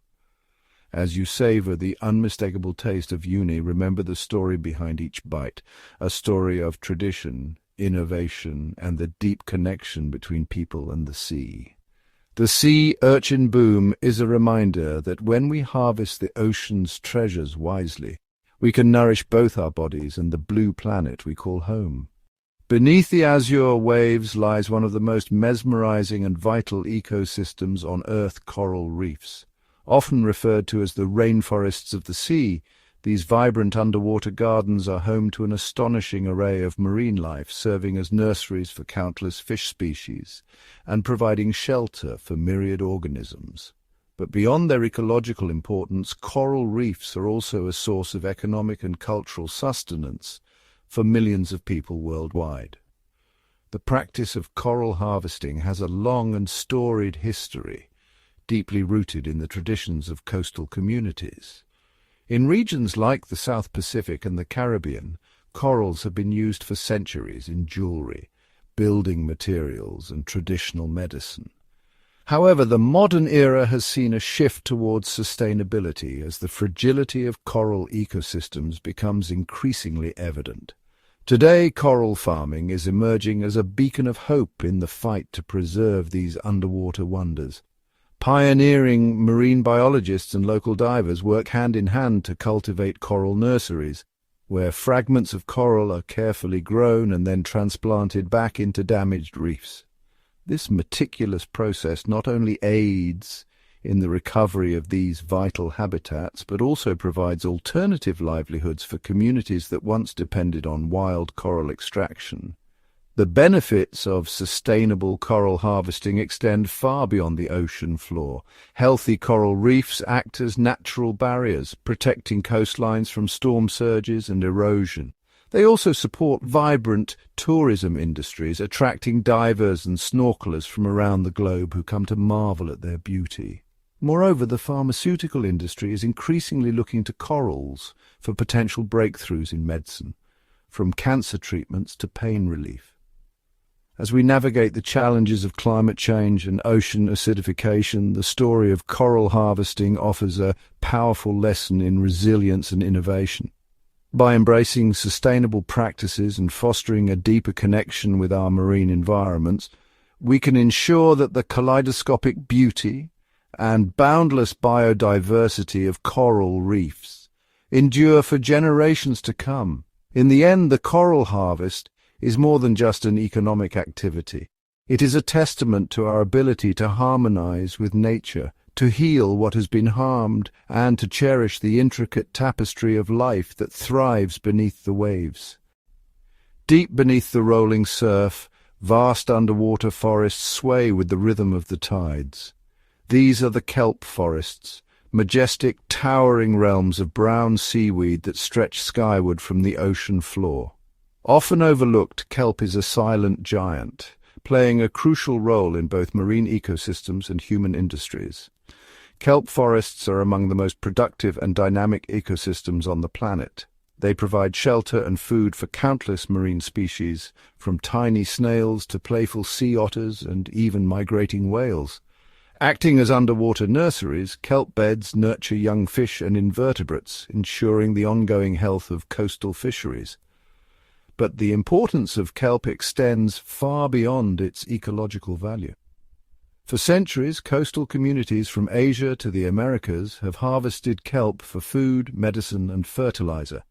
As you savor the unmistakable taste of uni, remember the story behind each bite, a story of tradition, innovation, and the deep connection between people and the sea. The sea urchin boom is a reminder that when we harvest the ocean's treasures wisely, we can nourish both our bodies and the blue planet we call home. Beneath the azure waves lies one of the most mesmerizing and vital ecosystems on Earth, coral reefs. Often referred to as the rainforests of the sea, these vibrant underwater gardens are home to an astonishing array of marine life, serving as nurseries for countless fish species and providing shelter for myriad organisms. But beyond their ecological importance, coral reefs are also a source of economic and cultural sustenance for millions of people worldwide. The practice of coral harvesting has a long and storied history, deeply rooted in the traditions of coastal communities. In regions like the South Pacific and the Caribbean, corals have been used for centuries in jewelry, building materials, and traditional medicine. However, the modern era has seen a shift towards sustainability as the fragility of coral ecosystems becomes increasingly evident. Today, coral farming is emerging as a beacon of hope in the fight to preserve these underwater wonders. Pioneering marine biologists and local divers work hand in hand to cultivate coral nurseries, where fragments of coral are carefully grown and then transplanted back into damaged reefs. This meticulous process not only aids in the recovery of these vital habitats, but also provides alternative livelihoods for communities that once depended on wild coral extraction. The benefits of sustainable coral harvesting extend far beyond the ocean floor. Healthy coral reefs act as natural barriers, protecting coastlines from storm surges and erosion. They also support vibrant tourism industries, attracting divers and snorkelers from around the globe who come to marvel at their beauty. Moreover, the pharmaceutical industry is increasingly looking to corals for potential breakthroughs in medicine, from cancer treatments to pain relief. As we navigate the challenges of climate change and ocean acidification, the story of coral harvesting offers a powerful lesson in resilience and innovation. By embracing sustainable practices and fostering a deeper connection with our marine environments, we can ensure that the kaleidoscopic beauty and boundless biodiversity of coral reefs endure for generations to come. In the end, the coral harvest is more than just an economic activity. It is a testament to our ability to harmonize with nature, to heal what has been harmed, and to cherish the intricate tapestry of life that thrives beneath the waves. Deep beneath the rolling surf, vast underwater forests sway with the rhythm of the tides. These are the kelp forests, majestic, towering realms of brown seaweed that stretch skyward from the ocean floor. Often overlooked, kelp is a silent giant, playing a crucial role in both marine ecosystems and human industries. Kelp forests are among the most productive and dynamic ecosystems on the planet. They provide shelter and food for countless marine species, from tiny snails to playful sea otters and even migrating whales. Acting as underwater nurseries, kelp beds nurture young fish and invertebrates, ensuring the ongoing health of coastal fisheries. But the importance of kelp extends far beyond its ecological value. For centuries, coastal communities from Asia to the Americas have harvested kelp for food, medicine, and fertilizer.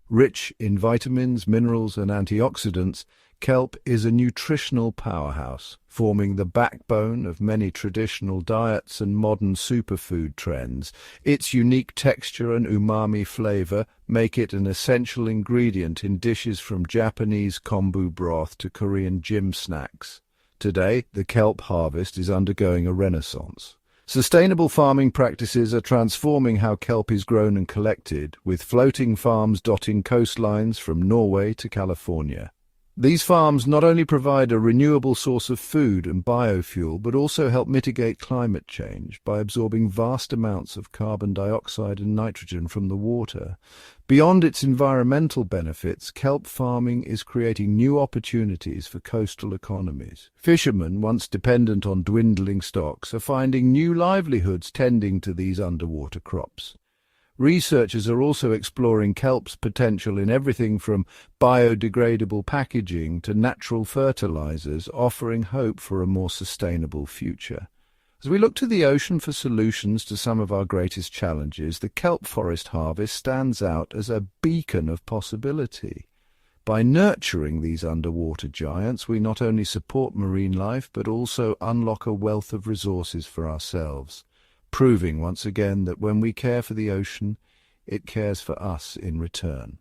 Rich in vitamins, minerals, and antioxidants, Kelp is a nutritional powerhouse, forming the backbone of many traditional diets and modern superfood trends. Its unique texture and umami flavor make it an essential ingredient in dishes from Japanese kombu broth to Korean gym snacks. Today, the kelp harvest is undergoing a renaissance. Sustainable farming practices are transforming how kelp is grown and collected, with floating farms dotting coastlines from Norway to California. These farms not only provide a renewable source of food and biofuel, but also help mitigate climate change by absorbing vast amounts of carbon dioxide and nitrogen from the water. Beyond its environmental benefits, kelp farming is creating new opportunities for coastal economies. Fishermen, once dependent on dwindling stocks, are finding new livelihoods tending to these underwater crops. Researchers are also exploring kelp's potential in everything from biodegradable packaging to natural fertilizers, offering hope for a more sustainable future. As we look to the ocean for solutions to some of our greatest challenges, the kelp forest harvest stands out as a beacon of possibility. By nurturing these underwater giants, we not only support marine life but also unlock a wealth of resources for ourselves, proving once again that when we care for the ocean, it cares for us in return.